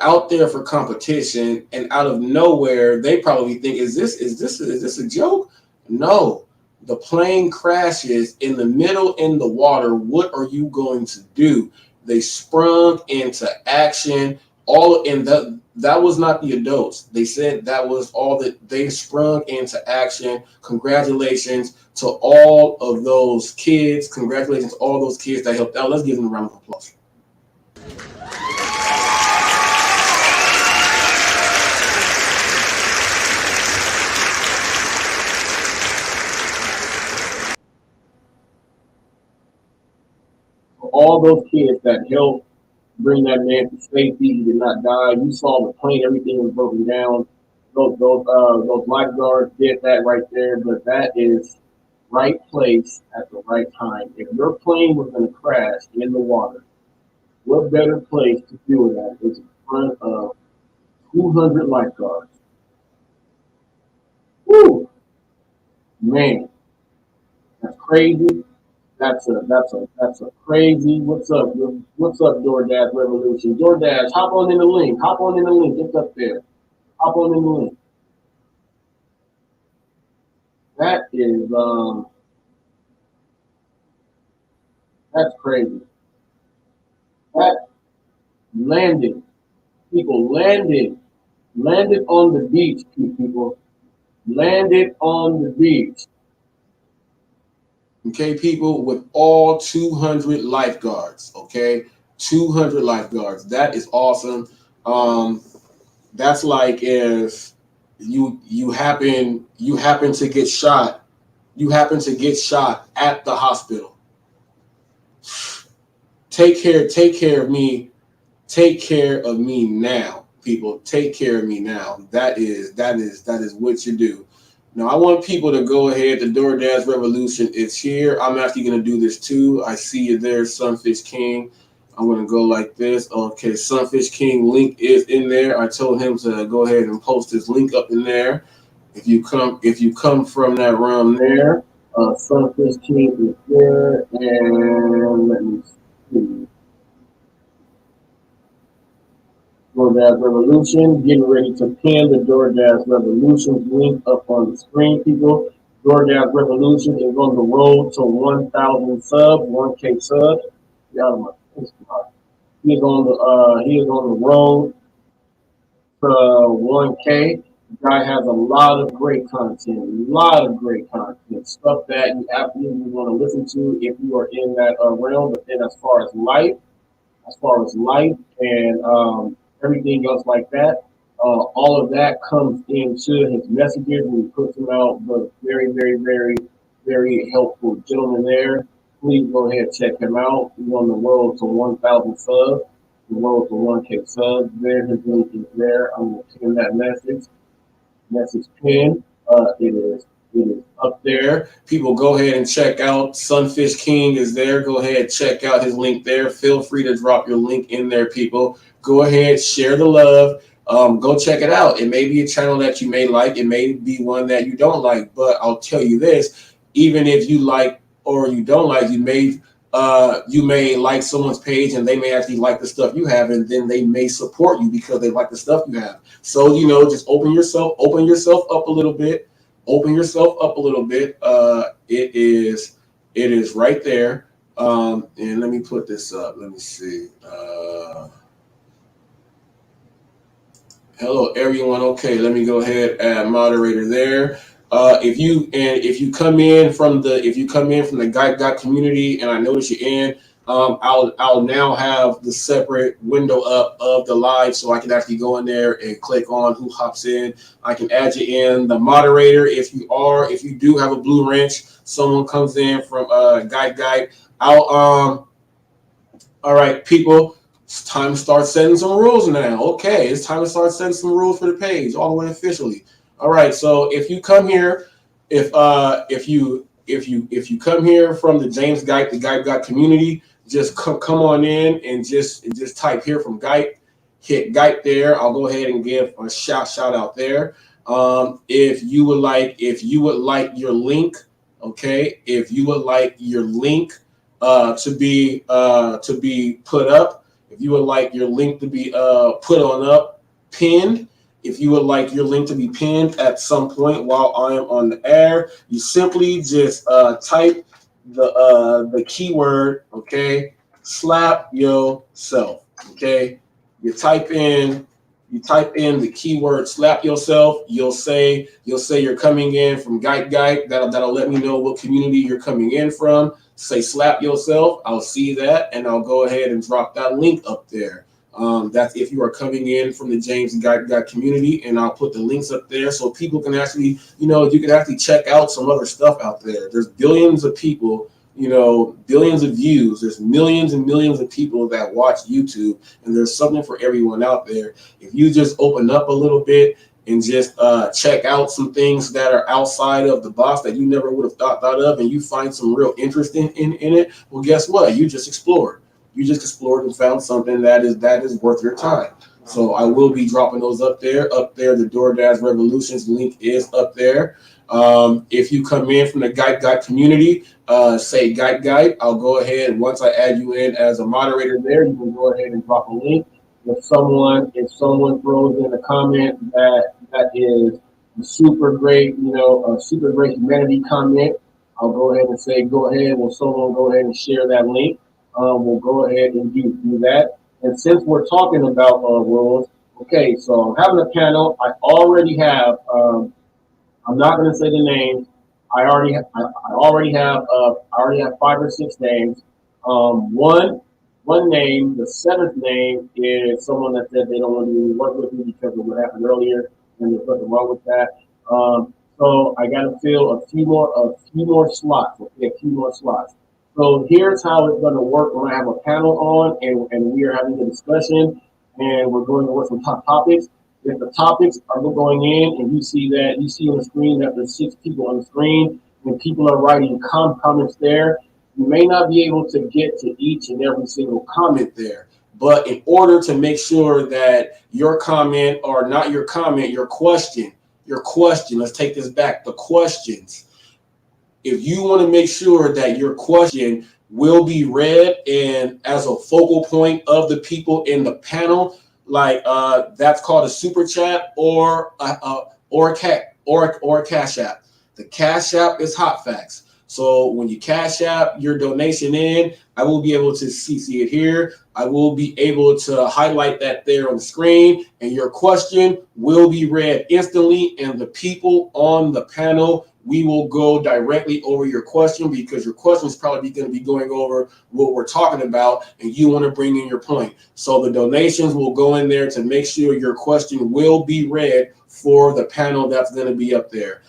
out of nowhere, they probably think, is this a joke? No. The plane crashes in the middle in the water. What are you going to do? They sprung into action. That was not the adults. They said that was all that they sprung into action. Congratulations to all of those kids. Congratulations to all those kids that helped out. Let's give them a round of applause. All those kids that helped bring that man to safety, he did not die. You saw the plane, everything was broken down. Those lifeguards did that right there, but that is right place at the right time. If your plane was going to crash in the water, what better place to do it at is in front of 200 lifeguards? Woo! Man, that's crazy. That's a crazy. What's up? What's up, DoorDash Revolution? DoorDash, hop on in the link. It's up there. Hop on in the link. That is that's crazy. That landed. People landed on the beach. People landed on the beach. Okay, people, with all 200 lifeguards. Okay, 200 lifeguards. That is awesome. That's like if you happen to get shot. You happen to get shot at the hospital. take care of me. Take care of me now, people. Take care of me now. That is what you do. Now I want people to go ahead. The DoorDash revolution is here. I'm actually gonna do this too. I see you there, Sunfish King. I'm gonna go like this. Okay, Sunfish King link is in there. I told him to go ahead and post his link up in there. If you come from that realm there, Sunfish King is there, and let me see. DoorDash Revolution, getting ready to pin the DoorDash Revolution link up on the screen, people. DoorDash Revolution is on the road to 1,000 subs, 1K subs. Get out of my face, God. He is on the road to 1K. The guy has a lot of great content, stuff that you absolutely want to listen to if you are in that realm. But then as far as life and everything else like that. All of that comes into his messages and he puts them out. But very helpful gentleman there. Please go ahead and check him out. He's on the road to 1,000 subs, the road to 1K subs. There, his link is there. I'm going to pin that message pin. It is up there. People go ahead and check out. Sunfish King is there. Go ahead, check out his link there. Feel free to drop your link in there, people. Go ahead, share the love. Go check it out. It may be a channel that you may like. It may be one that you don't like. But I'll tell you this: even if you like or you don't like, you may like someone's page and they may actually like the stuff you have, and then they may support you because they like the stuff you have. So just open yourself up a little bit. Open yourself up a little bit. It is right there. And let me put this up. Let me see. Hello everyone. Okay, let me go ahead and add moderator there. If you come in from the Guide Got community, and I notice you're in, I'll now have the separate window up of the live, so I can actually go in there and click on who hops in. I can add you in. The moderator, if you do have a blue wrench, someone comes in from Guide. All right, people. It's time to start setting some rules now. Okay, it's time to start setting some rules for the page, all the way officially. All right, so if you come here, if you come here from the James Guide, the Guide Got community, just come on in and just type here from Guide, hit Guide there. I'll go ahead and give a shout out there. If you would like your link, okay, if you would like your link to be put up. If you would like your link to be put on up, pinned, if you would like your link to be pinned at some point while I am on the air, you simply just type the keyword, okay, slap yourself, okay. You type in the keyword slap yourself. You'll say you're coming in from Guide. That'll let me know what community you're coming in from. Say slap yourself. I'll see that and I'll go ahead and drop that link up there. That's if you are coming in from the James Guide community, and I'll put the links up there so people can actually, you can actually check out some other stuff out there. There's billions of people, billions of views. There's millions and millions of people that watch YouTube, and there's something for everyone out there. If you just open up a little bit and just check out some things that are outside of the box that you never would have thought of, and you find some real interest in it, well, guess what? You just explored. You just explored and found something that is worth your time. So I will be dropping those up there. The DoorDash Revolutions link is up there. If you come in from the Guide community, say Guide. I'll go ahead, once I add you in as a moderator there, you can go ahead and drop a link. If someone throws in a comment that is a super great, a super great humanity comment, I'll go ahead and say, go ahead. Will someone go ahead and share that link? We'll go ahead and do that. And since we're talking about rules, okay, so I'm having a panel. I already have. I'm not going to say the names. I already have 5 or 6 names. One name, the 7th name, is someone that said they don't want to work with me because of what happened earlier, and there's nothing wrong with that. So I got to fill a few more slots. Okay, a few more slots. So here's how it's going to work when I have a panel on and we are having a discussion and we're going over some top topics. If the topics are going in and you see on the screen that there's 6 people on the screen and people are writing comments there, you may not be able to get to each and every single comment there. But in order to make sure that your comment, or not your comment, your question, let's take this back, the questions. If you want to make sure that your question will be read and as a focal point of the people in the panel, like that's called a super chat or a cash app. The cash app is HotFacts. So when you cash app your donation in, I will be able to see it here. I will be able to highlight that there on the screen, and your question will be read instantly. And the people on the panel, we will go directly over your question because your question is probably going to be going over what we're talking about, and you want to bring in your point. So the donations will go in there to make sure your question will be read for the panel that's going to be up there.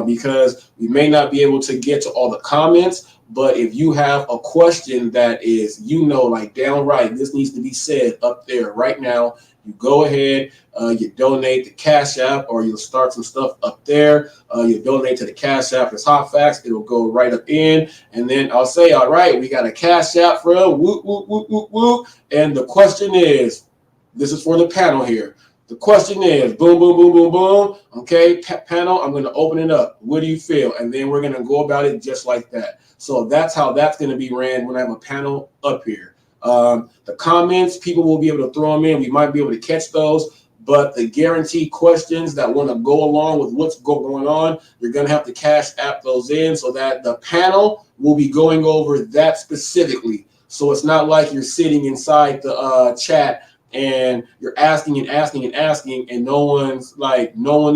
Because we may not be able to get to all the comments, but if you have a question that is, like downright, this needs to be said up there right now, you go ahead, you donate the Cash App, or you'll start some stuff up there. You donate to the Cash App, it's HotFacts, it'll go right up in, and then I'll say, all right, we got a Cash App from whoop, whoop, whoop, whoop, whoop, and the question is, this is for the panel here. The question is, boom, boom, boom, boom, boom. Okay, panel, I'm going to open it up. What do you feel? And then we're going to go about it just like that. So that's how that's going to be ran when I have a panel up here. The comments, people will be able to throw them in. We might be able to catch those. But the guaranteed questions that want to go along with what's going on, you're going to have to Cash App those in so that the panel will be going over that specifically. So it's not like you're sitting inside the chat and you're asking and asking and asking, and no one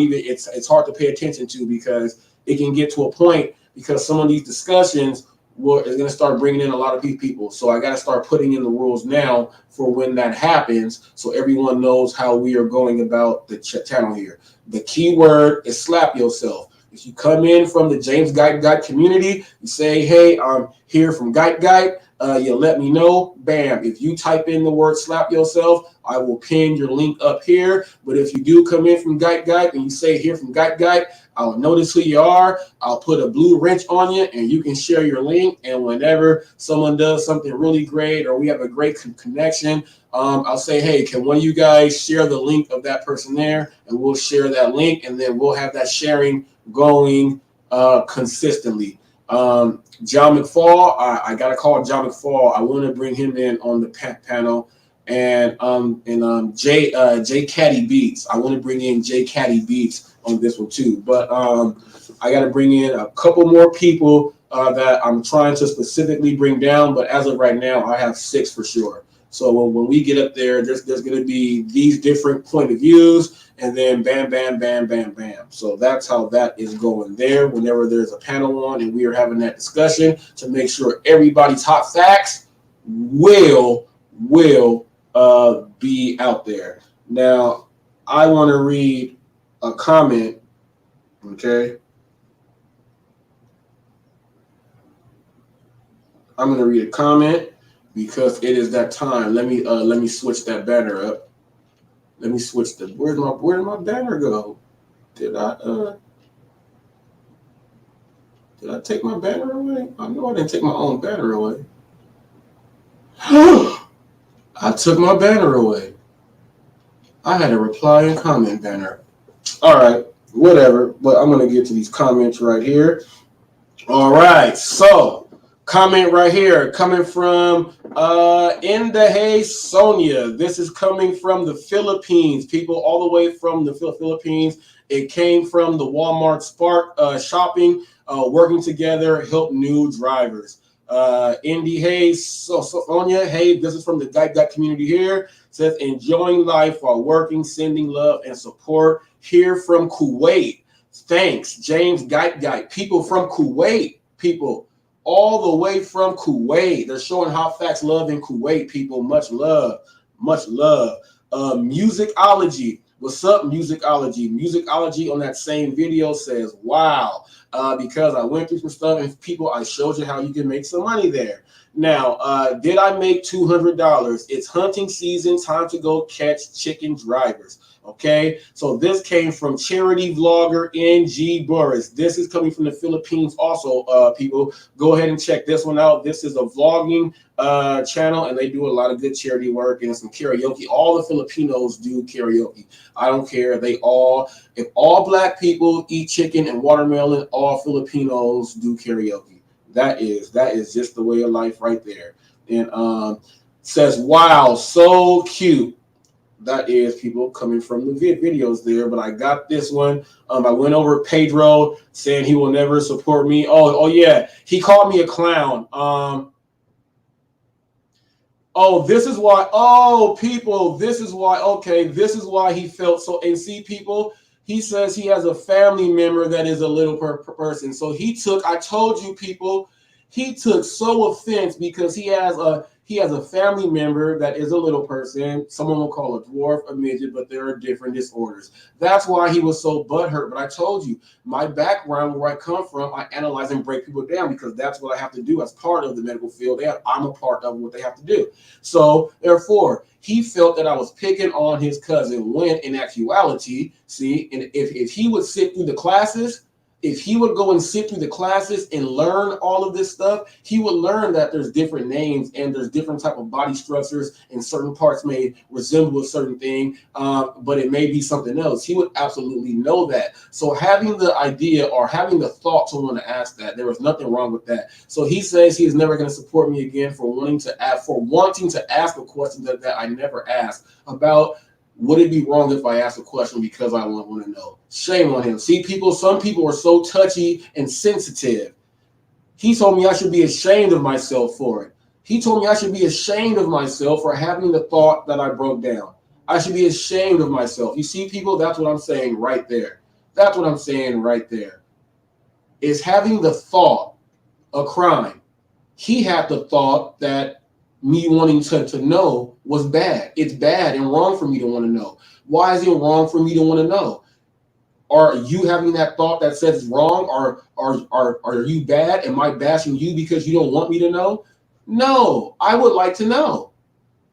even, it's hard to pay attention to because it can get to a point because some of these discussions is going to start bringing in a lot of people. So I got to start putting in the rules now for when that happens so everyone knows how we are going about the channel here. The key word is slap yourself. If you come in from the James Guide community, you say, hey, I'm here from Guide. You let me know. Bam. If you type in the word slap yourself, I will pin your link up here. But if you do come in from Guide and you say here from Guide, I'll notice who you are. I'll put a blue wrench on you and you can share your link. And whenever someone does something really great or we have a great connection, I'll say, hey, can one of you guys share the link of that person there? And we'll share that link and then we'll have that sharing going consistently. John McFall, I got to call John McFall. I want to bring him in on the panel. And J Caddy Beats. I want to bring in J Caddy Beats on this one too. But I got to bring in a couple more people that I'm trying to specifically bring down. But as of right now, I have 6 for sure. So when we get up there, there's going to be these different point of views. And then bam, bam, bam, bam, bam. So that's how that is going there whenever there's a panel on and we are having that discussion to make sure everybody's hot facts will be out there. Now, I want to read a comment, okay? I'm going to read a comment because it is that time. Let me switch that banner up. Let me switch the, where did my banner go? Did I take my banner away? I know I didn't take my own banner away. I took my banner away. I had a reply and comment banner. All right, whatever, but I'm going to get to these comments right here. All right, so comment right here coming from Indahe Sonia. This is coming from the Philippines, people all the way from the Philippines. It came from the Walmart Spark shopping, working together, help new drivers. Indahe Sonia, hey, this is from the Guide community here. Says enjoying life while working, sending love and support here from Kuwait. Thanks, James Guide. People from Kuwait, people all the way from Kuwait. They're showing HotFacts love in Kuwait, people. Much love, much love. Musicology. What's up, Musicology? Musicology on that same video says, wow, because I went through some stuff and people, I showed you how you can make some money there. Now, did I make $200? It's hunting season, time to go catch chicken drivers. Okay, so this came from charity vlogger NG Boris. This is coming from the Philippines also, people. Go ahead and check this one out. This is a vlogging channel, and they do a lot of good charity work and some karaoke. All the Filipinos do karaoke. I don't care. If all black people eat chicken and watermelon, all Filipinos do karaoke. That is just the way of life right there. And says, wow, so cute. That is people coming from the videos there, but I got this one. I went over Pedro saying he will never support me. Oh yeah, he called me a clown. Oh, this is why. Oh, people, this is why. Okay, this is why he felt so. And see, people, he says he has a family member that is a little person. So I told you, people, he took so offense because he has a family member that is a little person. Someone will call a dwarf a midget, but there are different disorders. That's why he was so butthurt. But I told you, my background, where I come from, I analyze and break people down because that's what I have to do as part of the medical field. I'm a part of what they have to do. So therefore, he felt that I was picking on his cousin when in actuality, see, and if he would sit through the classes, if he would go and sit through the classes and learn all of this stuff, he would learn that there's different names and there's different type of body structures and certain parts may resemble a certain thing, but it may be something else. He would absolutely know that. So having the idea or having the thought to want to ask that, there was nothing wrong with that. So he says he is never going to support me again for wanting to ask a question that I never asked about. Would it be wrong if I ask a question because I want to know? Shame on him. See, people, some people are so touchy and sensitive. He told me I should be ashamed of myself for it. He told me I should be ashamed of myself for having the thought that I broke down. I should be ashamed of myself. You see, people, that's what I'm saying right there. That's what I'm saying right there. Is having the thought a crime. He had the thought that me wanting to know was bad. It's bad and wrong for me to want to know. Why is it wrong for me to want to know? Are you having that thought that says it's wrong? Or are you bad? Am I bashing you because you don't want me to know? No, I would like to know.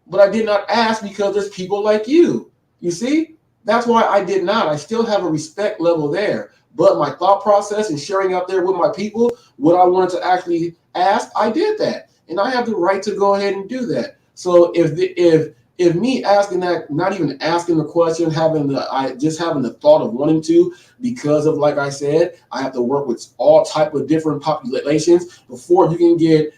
But I did not ask because there's people like you. You see? That's why I did not. I still have a respect level there. But my thought process and sharing out there with my people, what I wanted to actually ask, I did that. And I have the right to go ahead and do that. So if me asking that, not even asking the question, just having the thought of wanting to, because of, like I said, I have to work with all type of different populations before you can get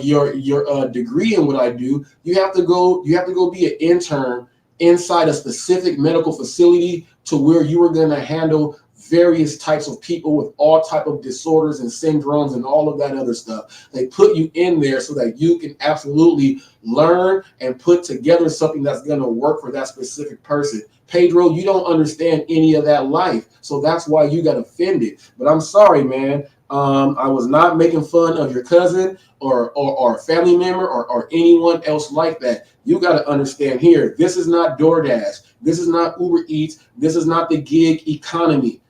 your degree in what I do. You have to go be an intern inside a specific medical facility to where you are going to handle various types of people with all type of disorders and syndromes and all of that other stuff. They put you in there so that you can absolutely learn and put together something that's going to work for that specific person. Pedro, you don't understand any of that life, so that's why you got offended. But I'm sorry, man. I was not making fun of your cousin or a family member or anyone else like that. You got to understand here, this is not DoorDash. This is not Uber Eats. This is not the gig economy.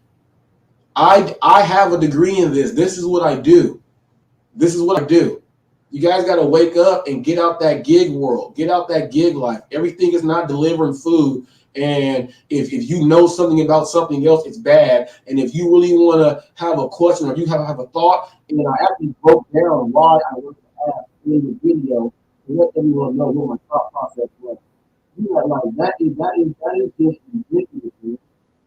I have a degree in this. This is what I do. This is what I do. You guys got to wake up and get out that gig world. Get out that gig life. Everything is not delivering food. And if you know something about something else, it's bad. And if you really want to have a question or you have a thought, and I actually broke down why I wanted to ask in the video to let everyone know what my thought process was. You got like that is just ridiculous, man.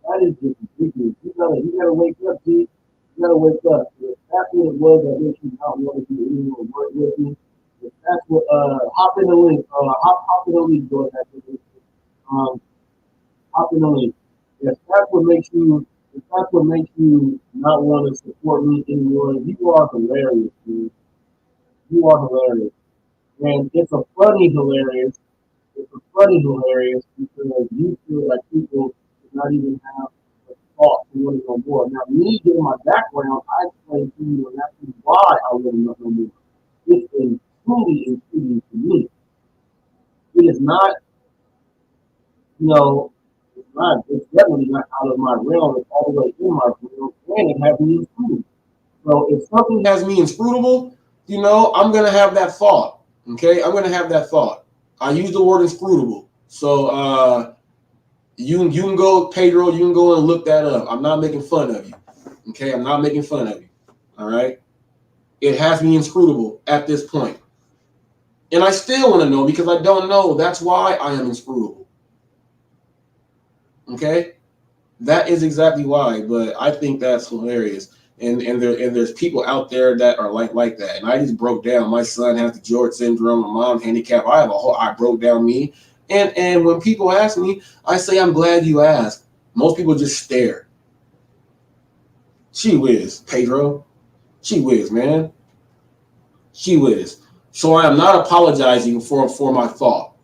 That is just ridiculous. You gotta wake up, dude. You gotta wake up. If that's what it was that makes you not want to do anymore work with me, if that's what hop in the link, hop in the link, go ahead. Hop in the link. If that's what makes you not want to support me anymore, you are hilarious, dude. You are hilarious. And it's a funny hilarious. It's a funny hilarious because you feel like people do not even have the thought to want to know more. Now, me getting my background, I explained to you and that's why I want to know more. It's truly intriguing to me. It is not, it's it's definitely not out of my realm. It's all the way in my realm, and it has me inscrutable. So if something has me inscrutable, you know, I'm gonna have that thought. Okay, I'm gonna have that thought. I use the word inscrutable. So you can go, Pedro, you can go and look that up. I'm not making fun of you. Okay, I'm not making fun of you. All right. It has me inscrutable at this point. And I still want to know because I don't know. That's why I am inscrutable. Okay? That is exactly why, but I think that's hilarious. And there's people out there that are like that. And I just broke down. My son has the George syndrome, my mom handicapped. I broke down me. And when people ask me, I say I'm glad you asked. Most people just stare. Gee whiz, Pedro. Gee whiz, man. Gee whiz. So I am not apologizing for my thought.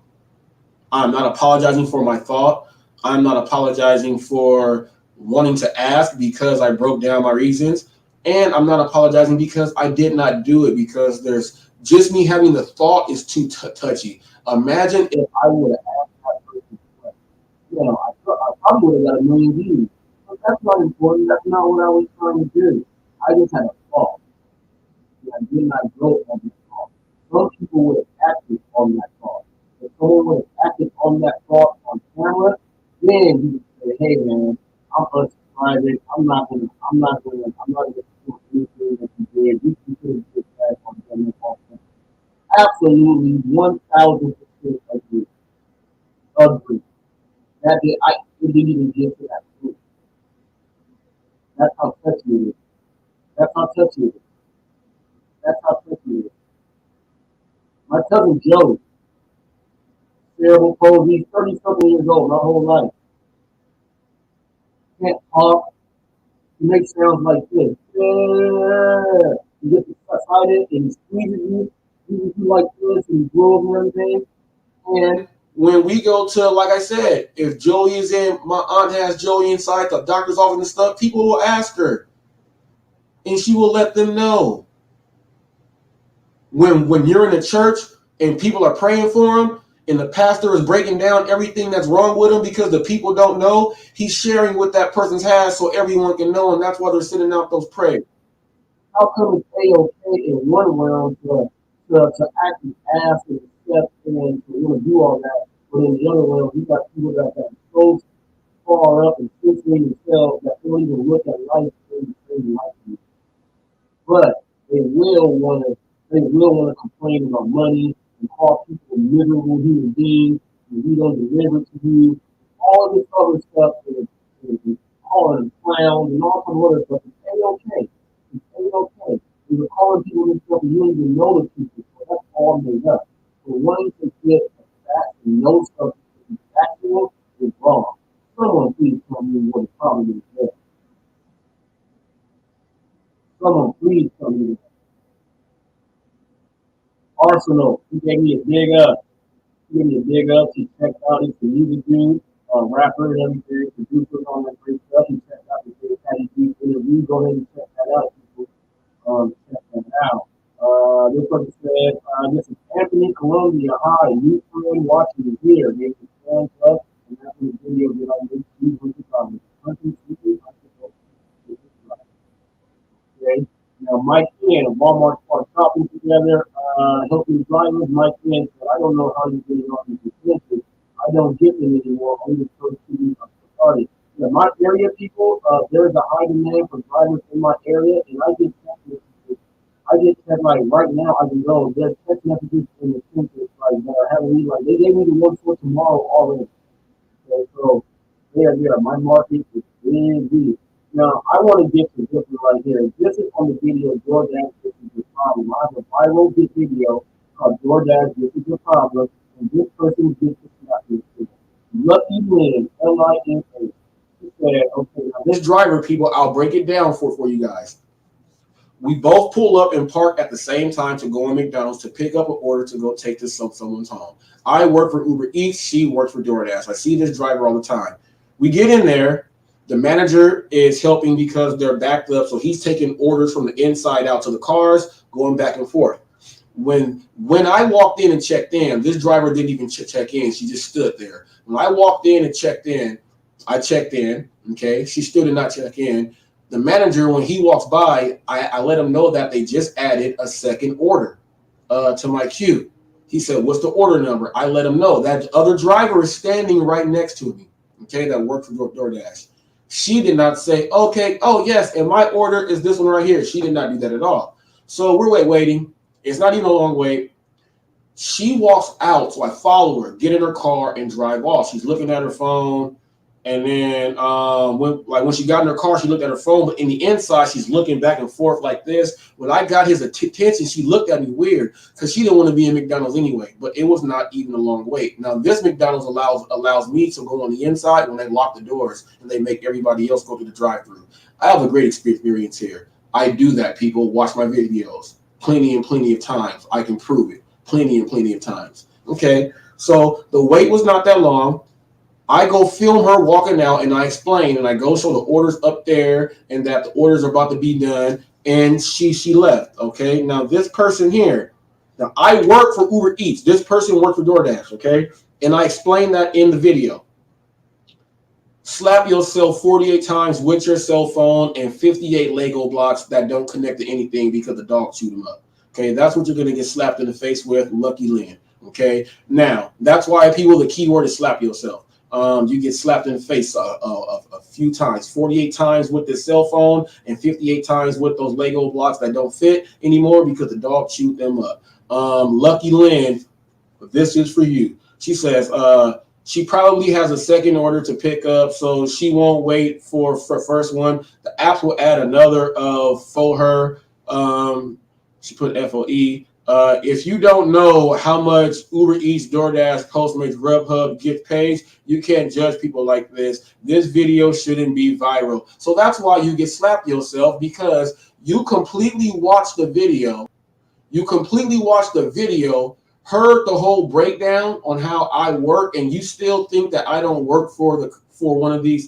I'm not apologizing for my thought. I'm not apologizing for wanting to ask because I broke down my reasons. And I'm not apologizing because I did not do it because there's just me having the thought is too touchy. Imagine if I would have asked that person, you know, I probably would have got a million views. But that's not important. That's not what I was trying to do. I just had a thought. And I did not go on this thought. Some people would have acted on that thought. If someone would have acted on that thought on camera, then you would say, "Hey man, I'm unsubscribing. I'm not gonna support anything that you did. You could have just that on camera." Absolutely, 1,000% agree. Agree. It didn't even get to that point. That's how touchy it is. That's how touchy it is. That's how touchy it is. My cousin Joe, cerebral palsy, he's 30-something years old, my whole life. Can't talk. He makes sounds like this. Yeah. He gets excited and he squeezes you like this, and he blows and everything. And when we go to, like I said, if Joey is in, my aunt has Joey inside the doctor's office and stuff, people will ask her, and she will let them know. When you're in the church and people are praying for him, and the pastor is breaking down everything that's wrong with him because the people don't know, he's sharing what that person's has so everyone can know, and that's why they're sending out those prayers. How come it's A-okay in one realm to actually ask and accept and to want to do all that, but in the other realm, you got people that are so far up and fixing themselves that they don't even look at life the same like you. But they will want to complain about money and call people miserable human beings and we don't deliver to you. All this other stuff and calling them clowns and all some other stuff. It's A-okay. It's A-okay. You're calling people this stuff and you don't even know the people. So that's all made up. So wanting to get a fact and know something to be factual is wrong. Someone please tell me what the problem is there. Someone please tell me that. Arsenal, he gave me a big up. He gave me a big up. He checked out his music dude, rapper and everything, producers on that great stuff. He checked out the great Patty Beat interview. Go ahead and check that out, people. Check that out. This person said, this is Anthony Columbia. Hi, new friend watching here. Make the fans up and after the video that I made, please look at the comments. Okay. Now, Mike Ken of Walmart Park shopping together, helping drivers. Mike Ken said, I don't know how you get it on these expenses. I don't get them anymore. Only the first 2 weeks are started. Yeah, my area, people, there's a high demand for drivers in my area, and I get text messages. I get text like right now. I can go. There's text messages in the census like that are having me like they gave me the one for tomorrow already. Okay, so yeah, my market is busy. Now, I want to get to this one right here. This is on the video, DoorDash, this is the problem. I have a viral video called DoorDash, this is the problem, and this person gets this. Lucky Man, L-I-N-A. He said, okay, now this driver, people, I'll break it down for you guys. We both pull up and park at the same time to go in McDonald's to pick up an order to go take this someone's home. I work for Uber Eats. She works for DoorDash. I see this driver all the time. We get in there. The manager is helping because they're backed up, so he's taking orders from the inside out to the cars, going back and forth. When I walked in and checked in, this driver didn't even check in. She just stood there. When I walked in and checked in, I checked in. Okay, she still did not check in. The manager, when he walks by, I let him know that they just added a second order to my queue. He said, "What's the order number?" I let him know. That other driver is standing right next to me. Okay, that worked for DoorDash. She did not say, "Okay, oh yes, and my order is this one right here." She did not do that at all. So we're waiting. It's not even a long wait. She walks out, so I follow her, get in her car, and drive off. She's looking at her phone, and then when she got in her car, she looked at her phone, but in the inside, she's looking back and forth like this. When I got his attention, she looked at me weird because she didn't want to be in McDonald's anyway. But it was not even a long wait. Now this McDonald's allows me to go on the inside when they lock the doors and they make everybody else go to the drive-thru. I have a great experience here. I do that. People watch my videos plenty and plenty of times. I can prove it. Plenty and plenty of times. Okay, so the wait was not that long. I go film her walking out, and I explain, and I go show the orders up there, and that the orders are about to be done, and she left. Okay, now this person here, now I work for Uber Eats. This person worked for DoorDash. Okay, and I explained that in the video. Slap yourself 48 times with your cell phone and 58 Lego blocks that don't connect to anything because the dog chewed them up. Okay, that's what you're going to get slapped in the face with, Lucky Lynn. Okay, now that's why the keyword is slap yourself. You get slapped in the face a few times, 48 times with the cell phone and 58 times with those Lego blocks that don't fit anymore because the dog chewed them up. Lucky Lynn, this is for you. She says she probably has a second order to pick up, so she won't wait for first one. The app will add another for her. She put FOE. If you don't know how much Uber Eats, DoorDash, Postmates, Grubhub get paid, you can't judge people like this. This video shouldn't be viral. So that's why you get slapped yourself, because you completely watched the video. You completely watched the video, heard the whole breakdown on how I work, and you still think that I don't work for one of these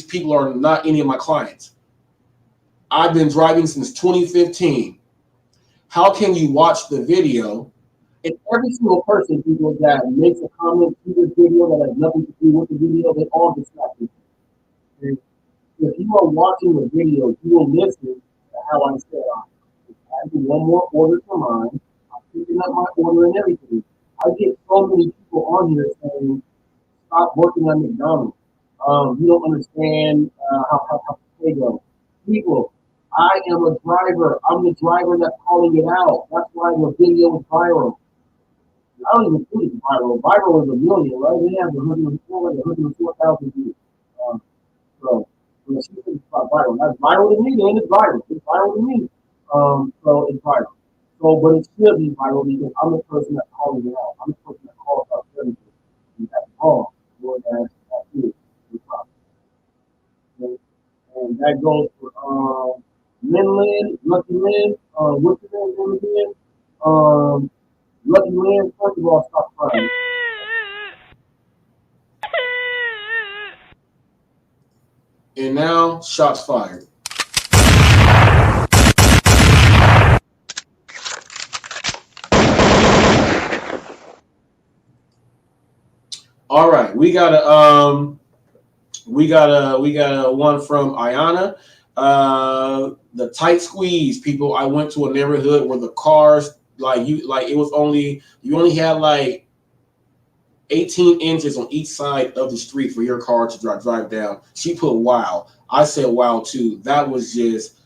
people are not any of my clients. I've been driving since 2015. How can you watch the video? And every single person people that makes a comment to this video that has nothing to do with the video, they all get slapped. If you are watching the video, you will listen to how I said I do one more order for mine. I'm picking up my order and everything. I get so many people on here saying, "Stop working at McDonald's. You don't understand how they go." People, I am a driver. I'm the driver that's calling it out. That's why the video is viral. I don't even think it's viral. Viral is a million, right? They have 104,000 views. So when she thinks about viral, that's viral to me, then it's viral. It's viral to me. So it's viral. So, but it should be viral because I'm the person that's calling it out. I'm the person that calls out everything. And that's wrong. That's it. And that goes for Lin, Lucky Lynn, what's your name again? Lucky Lynn, first of all, stop crying. And now, shots fired. All right, we got a one from Ayana. The tight squeeze, people. I went to a neighborhood where the cars you only had like 18 inches on each side of the street for your car to drive down. She put wow. I said wow too. That was just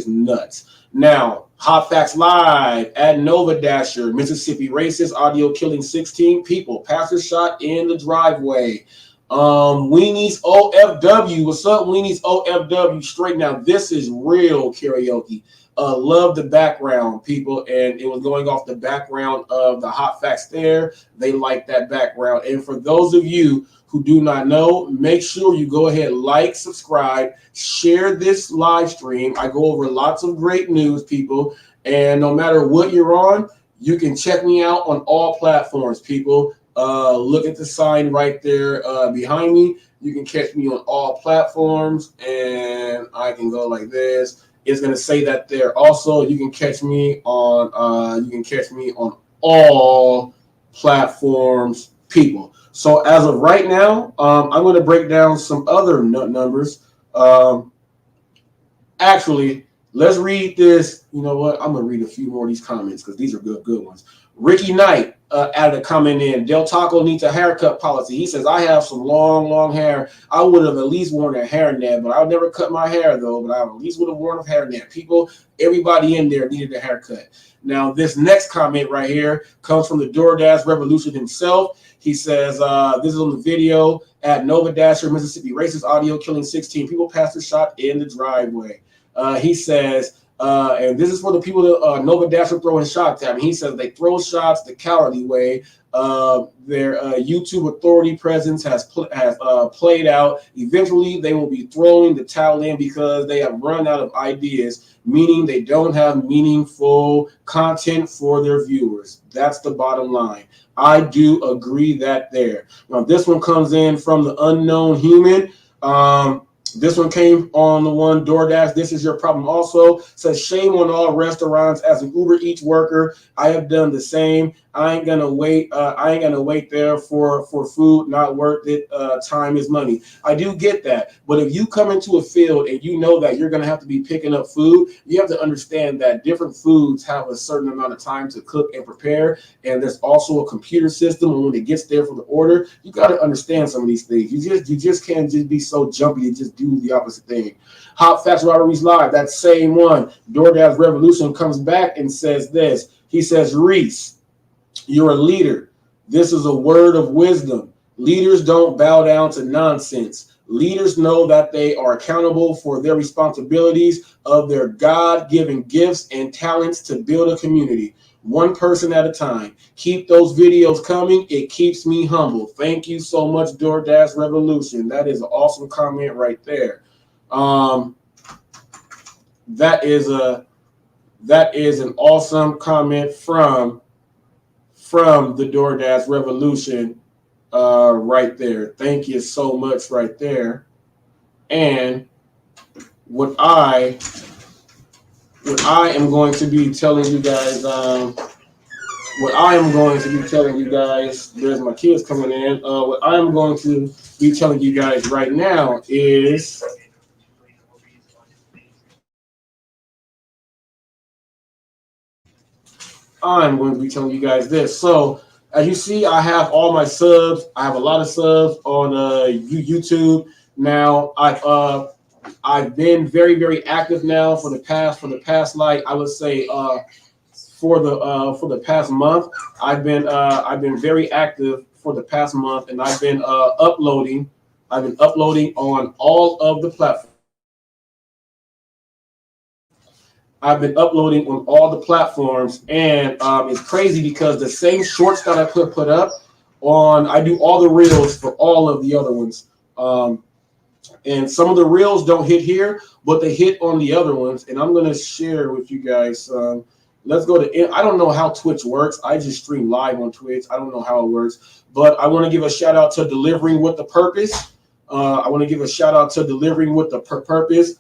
nuts. Now, Hot Facts Live at Nova Dasher, Mississippi racist audio killing 16 people. Pastor shot in the driveway. Weenies OFW. What's up, Weenies OFW? Straight now. This is real karaoke. Love the background, people, and it was going off the background of the Hot Facts there. They like that background. And for those of you who do not know, make sure you go ahead, like, subscribe, share this live stream. I go over lots of great news, people, and no matter what you're on, you can check me out on all platforms, people. Look at the sign right there behind me. You can catch me on all platforms, and I can go like this. It's gonna say that there. Also, you can catch me on all platforms, people. So as of right now, I'm going to break down some other numbers. Actually, let's read this. You know what? I'm going to read a few more of these comments because these are good ones. Ricky Knight added a comment in. Del Taco needs a haircut policy. He says, I have some long hair. I would have at least worn a hairnet, but I would never cut my hair, though. But I at least would have worn a hairnet. People, everybody in there needed a haircut. Now, this next comment right here comes from the DoorDash Revolution himself. He says, this is on the video at Nova Dasher, Mississippi. Racist audio killing 16 people. Pastor shot in the driveway. He says, and this is for the people that Nova Dasher throwing shots at him. He says they throw shots the cowardly way. Their YouTube authority presence has played out. Eventually, they will be throwing the towel in because they have run out of ideas, meaning they don't have meaningful content for their viewers. That's the bottom line. I do agree that there. Now, this one comes in from the unknown human. This one came on the one DoorDash. This is your problem also. Says shame on all restaurants. As an Uber Eats worker, I have done the same. I ain't gonna wait there for food. Not worth it. Time is money. I do get that. But if you come into a field and you know that you're gonna have to be picking up food, you have to understand that different foods have a certain amount of time to cook and prepare. And there's also a computer system. And when it gets there for the order, you got to understand some of these things. You just can't just be so jumpy and just do the opposite thing. Hot Facts Robberies Live, that same one. DoorDash Revolution comes back and says this. He says, Reese, you're a leader. This is a word of wisdom. Leaders don't bow down to nonsense. Leaders know that they are accountable for their responsibilities of their God-given gifts and talents to build a community, one person at a time. Keep those videos coming. It keeps me humble. Thank you so much, DoorDash Revolution. That is an awesome comment right there. That is an awesome comment from the DoorDash Revolution right there. Thank you so much right there. And what I am going to be telling you guys, there's my kids coming in. What I'm going to be telling you guys right now is I'm going to be telling you guys this. So as you see, I have all my subs. I have a lot of subs on YouTube. Now I've been very active now for the past like I would say for the past month. I've been very active for the past month, and I've been uploading on all of the platforms. I've been uploading on all the platforms, and it's crazy because the same shorts that I put up on, I do all the reels for all of the other ones. And some of the reels don't hit here, but they hit on the other ones. And I'm going to share with you guys. Let's go to, I don't know how Twitch works. I just stream live on Twitch. I don't know how it works, but I want to give a shout out to Delivering with the Purpose. I want to give a shout out to Delivering with the Purpose.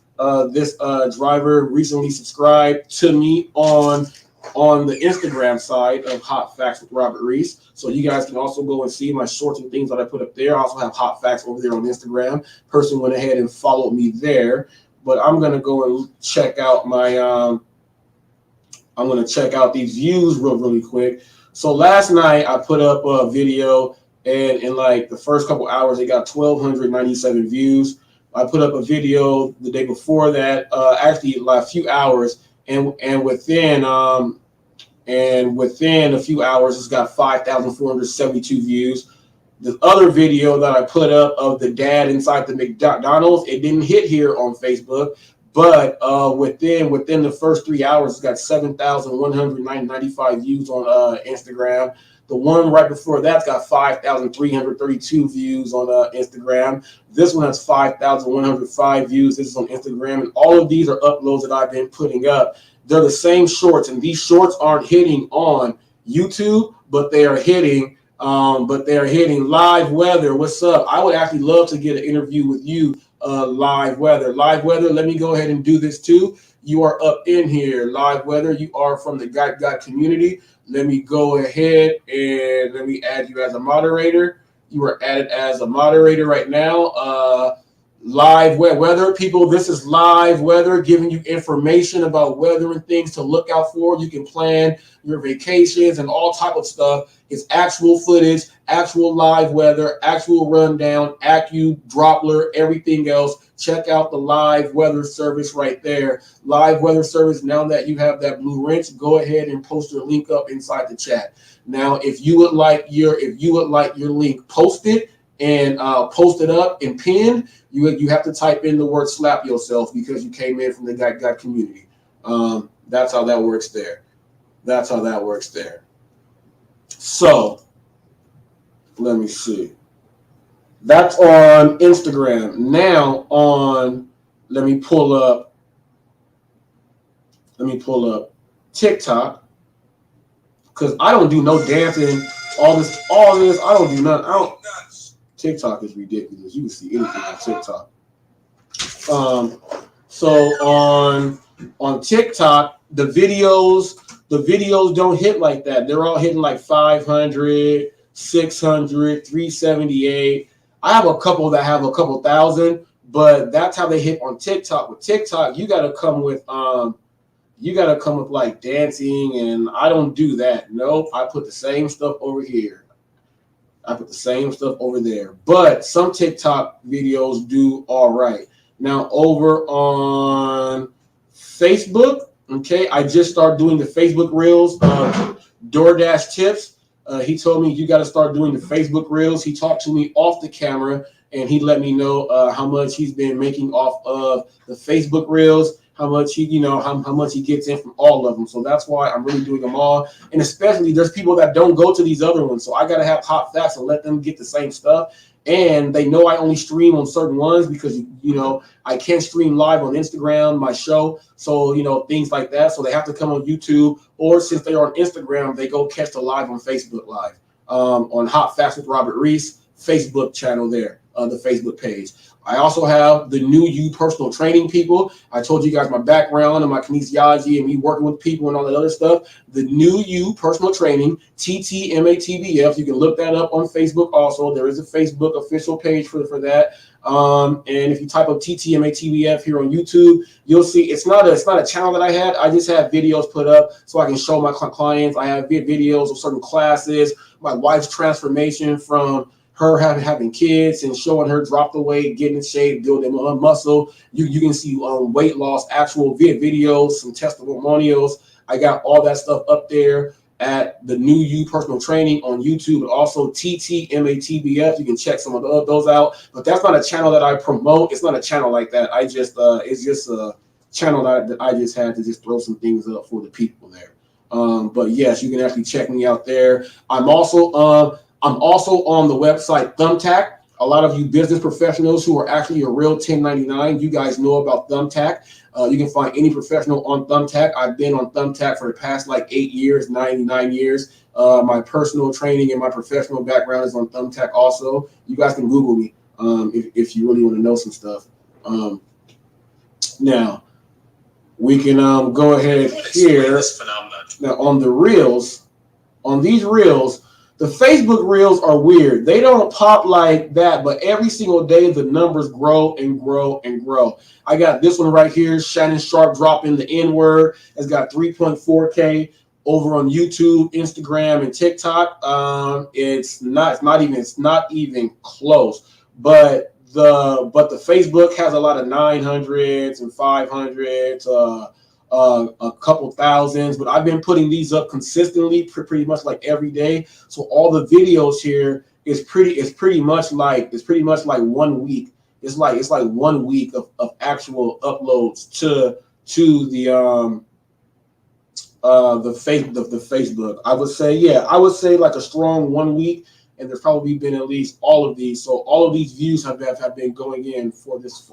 This driver recently subscribed to me on the Instagram side of Hot Facts with Robert Reese. So you guys can also go and see my shorts and things that I put up there. I also have Hot Facts over there on Instagram. Person went ahead and followed me there. But I'm going to go and check out my, I'm going to check out these views really quick. So last night I put up a video, and in like the first couple hours, it got 1,297 views. I put up a video the day before that, actually like a few hours, and within a few hours, it's got 5,472 views. The other video that I put up of the dad inside the McDonald's, it didn't hit here on Facebook, but within the first 3 hours, it's got 7,195 views on Instagram. The one right before that's got 5,332 views on Instagram. This one has 5,105 views. This is on Instagram. And all of these are uploads that I've been putting up. They're the same shorts, and these shorts aren't hitting on YouTube, but they are hitting live weather. What's up? I would actually love to get an interview with you, live weather. Live weather, let me go ahead and do this too. You are up in here, live weather. You are from the God community. Let me go ahead and let me add you as a moderator. You are added as a moderator right now. Live weather, people. This is live weather, giving you information about weather and things to look out for. You can plan your vacations and all type of stuff. It's actual footage, actual live weather, actual rundown, Doppler, everything else. Check out the live weather service right there. Live weather service. Now that you have that blue wrench, go ahead and post your link up inside the chat. Now, if you would like your link posted and post it up and pinned, you have to type in the word slap yourself because you came in from the God community. That's how that works there. That's how that works there. So let me see. That's on Instagram. Now let me pull up TikTok, because I don't do no dancing, all this, I don't do nothing. TikTok is ridiculous. You can see anything on TikTok. So on TikTok, the videos don't hit like that. They're all hitting like 500, 600, 378. I have a couple that have a couple thousand, but that's how they hit on TikTok. With TikTok, you gotta come with like dancing, and I don't do that. Nope, I put the same stuff over here. I put the same stuff over there. But some TikTok videos do all right. Now over on Facebook, okay, I just started doing the Facebook Reels. DoorDash tips. He told me you got to start doing the Facebook Reels. He talked to me off the camera, and he let me know how much he's been making off of the Facebook Reels. How much how much he gets in from all of them. So that's why I'm really doing them all. And especially there's people that don't go to these other ones. So I got to have hot facts and let them get the same stuff. And they know I only stream on certain ones because, I can't stream live on Instagram, my show. So, things like that. So they have to come on YouTube, or since they are on Instagram, they go catch the live on Facebook Live, on Hot Facts with Robert Reese Facebook channel there, the Facebook page. I also have the New You personal training people. I told you guys my background and my kinesiology and me working with people and all that other stuff. The New You personal training, TTMATBF. You can look that up on Facebook also. There is a Facebook official page for that. And if you type up TTMATBF here on YouTube, you'll see it's not a channel that I had. I just have videos put up so I can show my clients. I have videos of certain classes, my wife's transformation from her having kids and showing her drop the weight, getting in shape, building muscle. You can see weight loss, actual videos, some testimonials. I got all that stuff up there at the New You personal training on YouTube, and also TTMATBF. You can check some of those out. But that's not a channel that I promote. It's not a channel like that. It's just a channel that I just had to just throw some things up for the people there. But yes, you can actually check me out there. I'm also on the website Thumbtack. A lot of you business professionals who are actually a real 1099, you guys know about Thumbtack. You can find any professional on Thumbtack. I've been on Thumbtack for the past like 8 years, 99 years. My personal training and my professional background is on Thumbtack also. You guys can Google me if you really want to know some stuff. Now, we can go ahead here. Now, on the Reels, on these Reels, the Facebook Reels are weird. They don't pop like that, but every single day the numbers grow and grow and grow. I got this one right here, Shannon Sharp dropping the N-word. It's got 3.4K over on YouTube, Instagram, and TikTok. It's not even close. But the Facebook has a lot of 900s and 500s. A couple thousands, but I've been putting these up consistently pretty much like every day. So all the videos here is pretty much like 1 week. It's like 1 week of actual uploads to the Facebook. I would say like a strong 1 week, and there's probably been at least all of these. So all of these views have been going in for this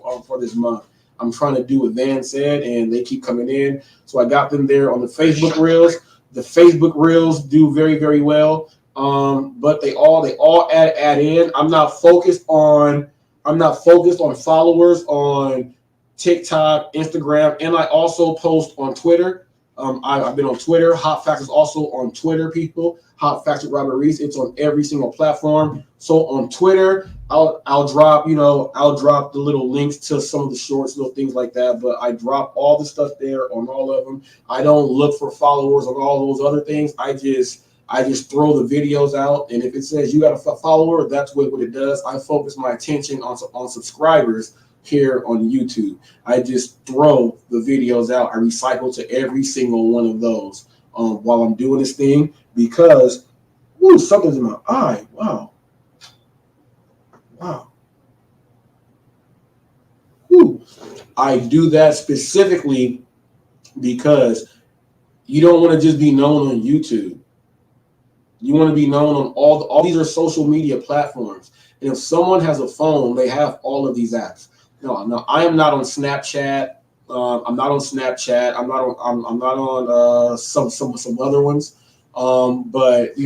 month. I'm trying to do what Van said, and they keep coming in. So I got them there on the Facebook Reels. The Facebook Reels do very, very well. But they all add in. I'm not focused on followers on TikTok, Instagram, and I also post on Twitter. I've been on Twitter. Hot Facts is also on Twitter, people. Hot Facts with Robert Reese. It's on every single platform. So on Twitter, I'll drop the little links to some of the shorts, little things like that. But I drop all the stuff there on all of them. I don't look for followers on all those other things. I just throw the videos out, and if it says you got a follower, that's what it does. I focus my attention on subscribers here on YouTube. I just throw the videos out. I recycle to every single one of those while I'm doing this thing because, ooh, something's in my eye. Wow. Ooh. I do that specifically because you don't want to just be known on YouTube. You want to be known on all these are social media platforms. And if someone has a phone, they have all of these apps. No, I am not on Snapchat. I'm not on Snapchat. I'm not on some other ones. But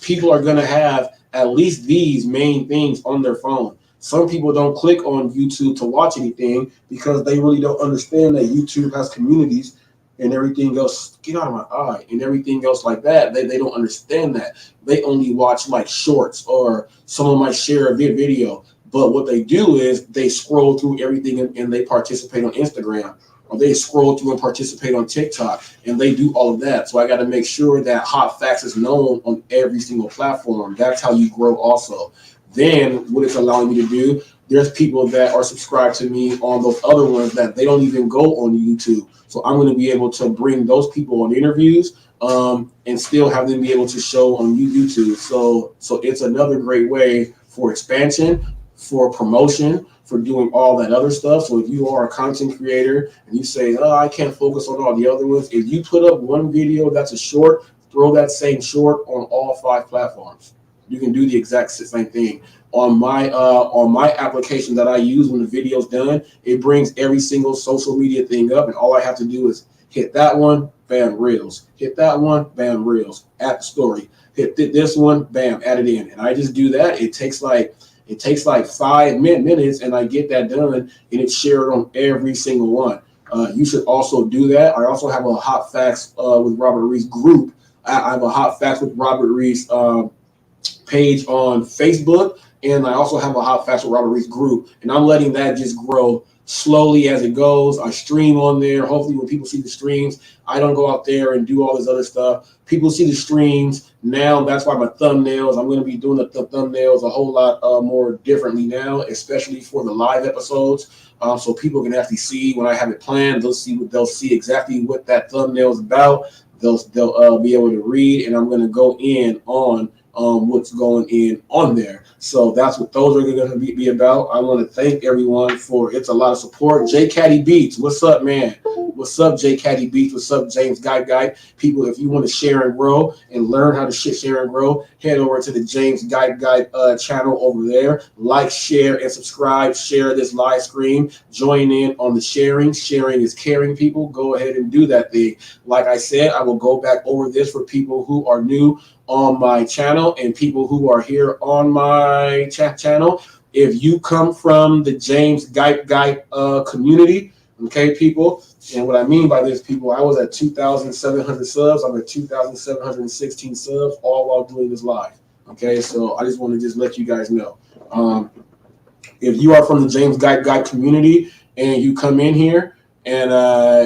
people are gonna have at least these main things on their phone. Some people don't click on YouTube to watch anything because they really don't understand that YouTube has communities and everything else. Get out of my eye and everything else like that. They don't understand that. They only watch like shorts or someone might share a video. But what they do is they scroll through everything and they participate on Instagram, or they scroll through and participate on TikTok, and they do all of that. So I got to make sure that Hot Facts is known on every single platform. That's how you grow also. Then what it's allowing me to do, there's people that are subscribed to me on those other ones that they don't even go on YouTube. So I'm going to be able to bring those people on interviews and still have them be able to show on YouTube. So it's another great way for expansion, for promotion, for doing all that other stuff. So if you are a content creator and you say, oh, I can't focus on all the other ones, if you put up one video that's a short, throw that same short on all 5 platforms. You can do the exact same thing. On my application that I use when the video's done, it brings every single social media thing up, and all I have to do is hit that one, bam, reels. Hit that one, bam, reels. Add the story. Hit this one, bam, add it in. And I just do that. It takes like 5 minutes, and I get that done, and it's shared on every single one. You should also do that. I also have a Hot Facts with Robert Reese group. I have a Hot Facts with Robert Reese page on Facebook, and I also have a Hot Facts with Robert Reese group, and I'm letting that just grow slowly as it goes. I stream on there. Hopefully when people see the streams, I don't go out there and do all this other stuff. People see the streams now. That's why my thumbnails, I'm going to be doing the thumbnails a whole lot more differently now, especially for the live episodes. So people can actually see when I have it planned. They'll see exactly what that thumbnail is about. They'll be able to read, and I'm going to go in on what's going in on there. So that's what those are going to be about. I want to thank everyone for it's a lot of support. J Caddy Beats, what's up, man? What's up, J Caddy Beats? What's up, James Guy? People, if you want to share and grow and learn how to share and grow, head over to the James Guy channel over there. Like, share, and subscribe. Share this live stream. Join in on the sharing. Sharing is caring, people. Go ahead and do that thing. Like I said, I will go back over this for people who are new on my channel and people who are here on my channel. If you come from the James Guy community, okay, people, and what I mean by this, people, I was at 2,700 subs. I'm at 2,716 subs, all while doing this live. Okay, so I just want to just let you guys know. If you are from the James Guy community and you come in here and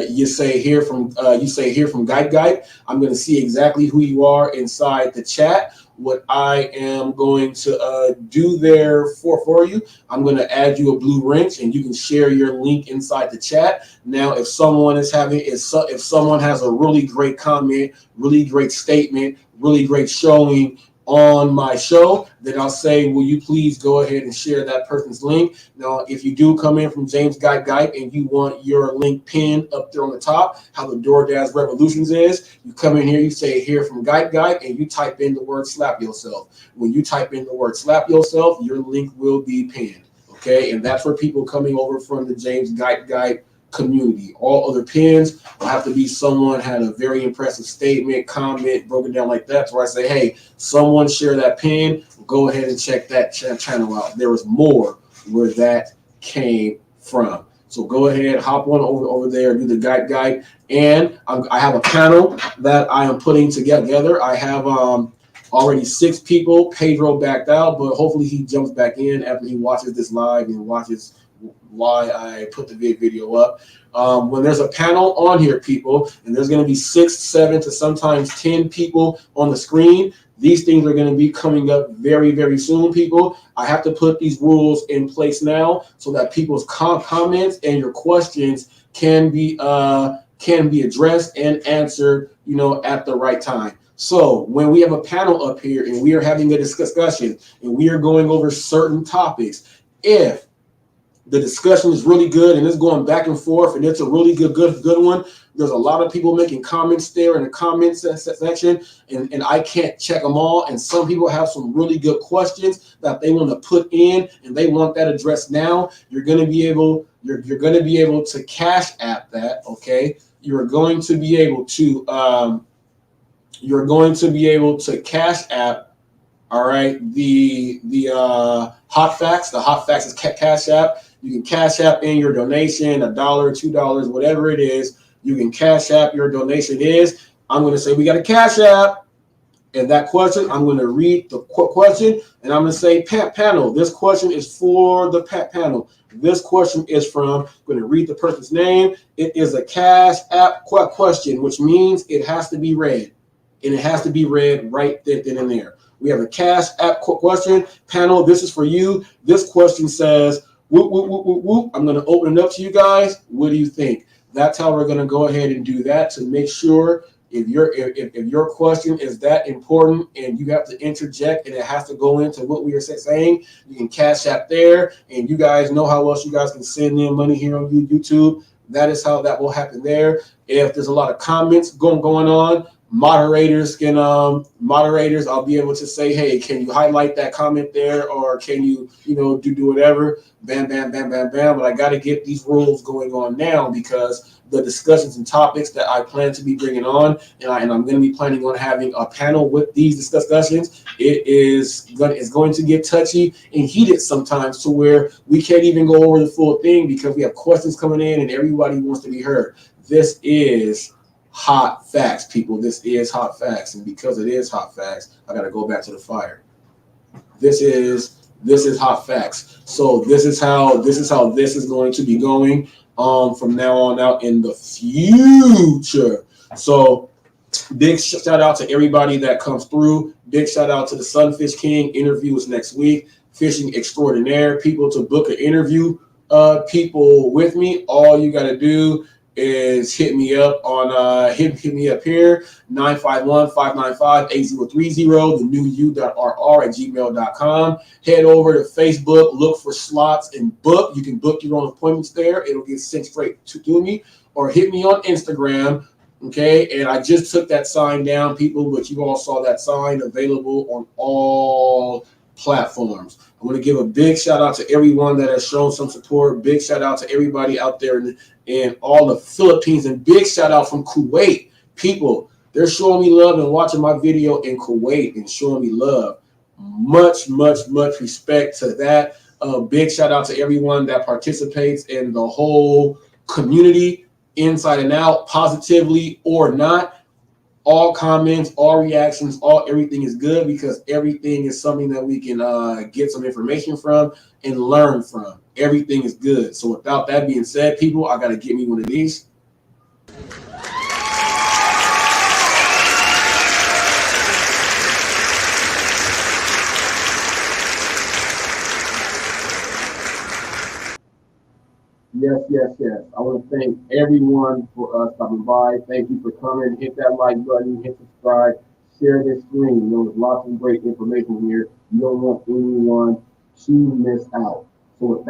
you say here from Guy, I'm going to see exactly who you are inside the chat. What I am going to do there for you, I'm going to add you a blue wrench, and you can share your link inside the chat. Now, if someone is if someone has a really great comment, really great statement, really great showing on my show, then I'll say, will you please go ahead and share that person's link? Now, if you do come in from James Guy and you want your link pinned up there on the top, how the DoorDash Revolutions is, you come in here, you say here from Guy, and you type in the word slap yourself. When you type in the word slap yourself, your link will be pinned. Okay, and that's for people coming over from the James Guy community. All other pins will have to be someone had a very impressive statement, comment, broken down like that. So I say, hey, someone share that pin. Go ahead and check that channel out. There was more where that came from. So go ahead, hop on over there, do the guide. And I have a panel that I am putting together. I have already 6 people. Pedro backed out, but hopefully he jumps back in after he watches this live and watches why I put the video up. When there's a panel on here, people, and there's going to be 6, 7 to sometimes 10 people on the screen, these things are going to be coming up very, very soon, people. I have to put these rules in place now so that people's comments and your questions can be addressed and answered, at the right time. So when we have a panel up here and we are having a discussion and we are going over certain topics, if the discussion is really good and it's going back and forth and it's a really good one, there's a lot of people making comments there in the comments section, and I can't check them all. And some people have some really good questions that they want to put in and they want that addressed now. You're going to be able to Cash App that, okay? You're going to be able to Cash App, all right, the HotFacts. The HotFacts is Cash App. You can Cash App in your donation, $1, $2, whatever it is. You can Cash App your donation is. I'm going to say we got a Cash App. And that question, I'm going to read the question, and I'm going to say, panel, this question is for the panel. This question is from, I'm going to read the person's name. It is a Cash App question, which means it has to be read. And it has to be read right then and there. We have a Cash App question. Panel, this is for you. This question says, whoop, whoop, whoop, whoop, whoop. I'm going to open it up to you guys. What do you think? That's how we're going to go ahead and do that to make sure if your question is that important and you have to interject and it has to go into what we are saying, you can Cash App there, and you guys know how else you guys can send in money here on YouTube. That is how that will happen there. If there's a lot of comments going on, moderators, I'll be able to say, hey, can you highlight that comment there, or can you, do whatever, bam, bam, bam, bam, bam. But I got to get these rules going on now because the discussions and topics that I plan to be bringing on, and I'm going to be planning on having a panel with these discussions. It is going to get touchy and heated sometimes to where we can't even go over the full thing because we have questions coming in and everybody wants to be heard. This is hot facts, people. This is hot facts, and because it is hot facts, I got to go back to the fire. This is hot facts. So this is how this is going to be going from now on out in the future. So big shout out to everybody that comes through. Big shout out to the Sunfish King. Interview is next week. Fishing extraordinaire. People to book an interview. People with me. All you got to do is hit me up on hit me up here, 951-595-8030, the new u.rr@gmail.com. Head over to Facebook, look for slots and book. You can book your own appointments there. It'll get sent straight to me, or hit me on Instagram. Okay, and I just took that sign down, people, but you all saw that sign available on all platforms. I want to give a big shout out to everyone that has shown some support. Big shout out to everybody out there in all the Philippines, and big shout out from Kuwait. People, they're showing me love and watching my video in Kuwait and showing me love. Much, much, much respect to that. Big shout out to everyone that participates in the whole community, inside and out, positively or not. All comments, all reactions, everything is good because everything is something that we can get some information from and learn from. Everything is good. So without that being said, people, I got to get me one of these. Yes. I want to thank everyone for stopping by. Thank you for coming. Hit that like button, hit subscribe, share this stream. There's lots of great information here. You don't want anyone to miss out. So with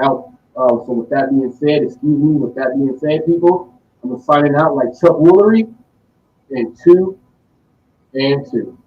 that being said, with that being said, people, I'm signing out like Chuck Woolery in 2 and 2.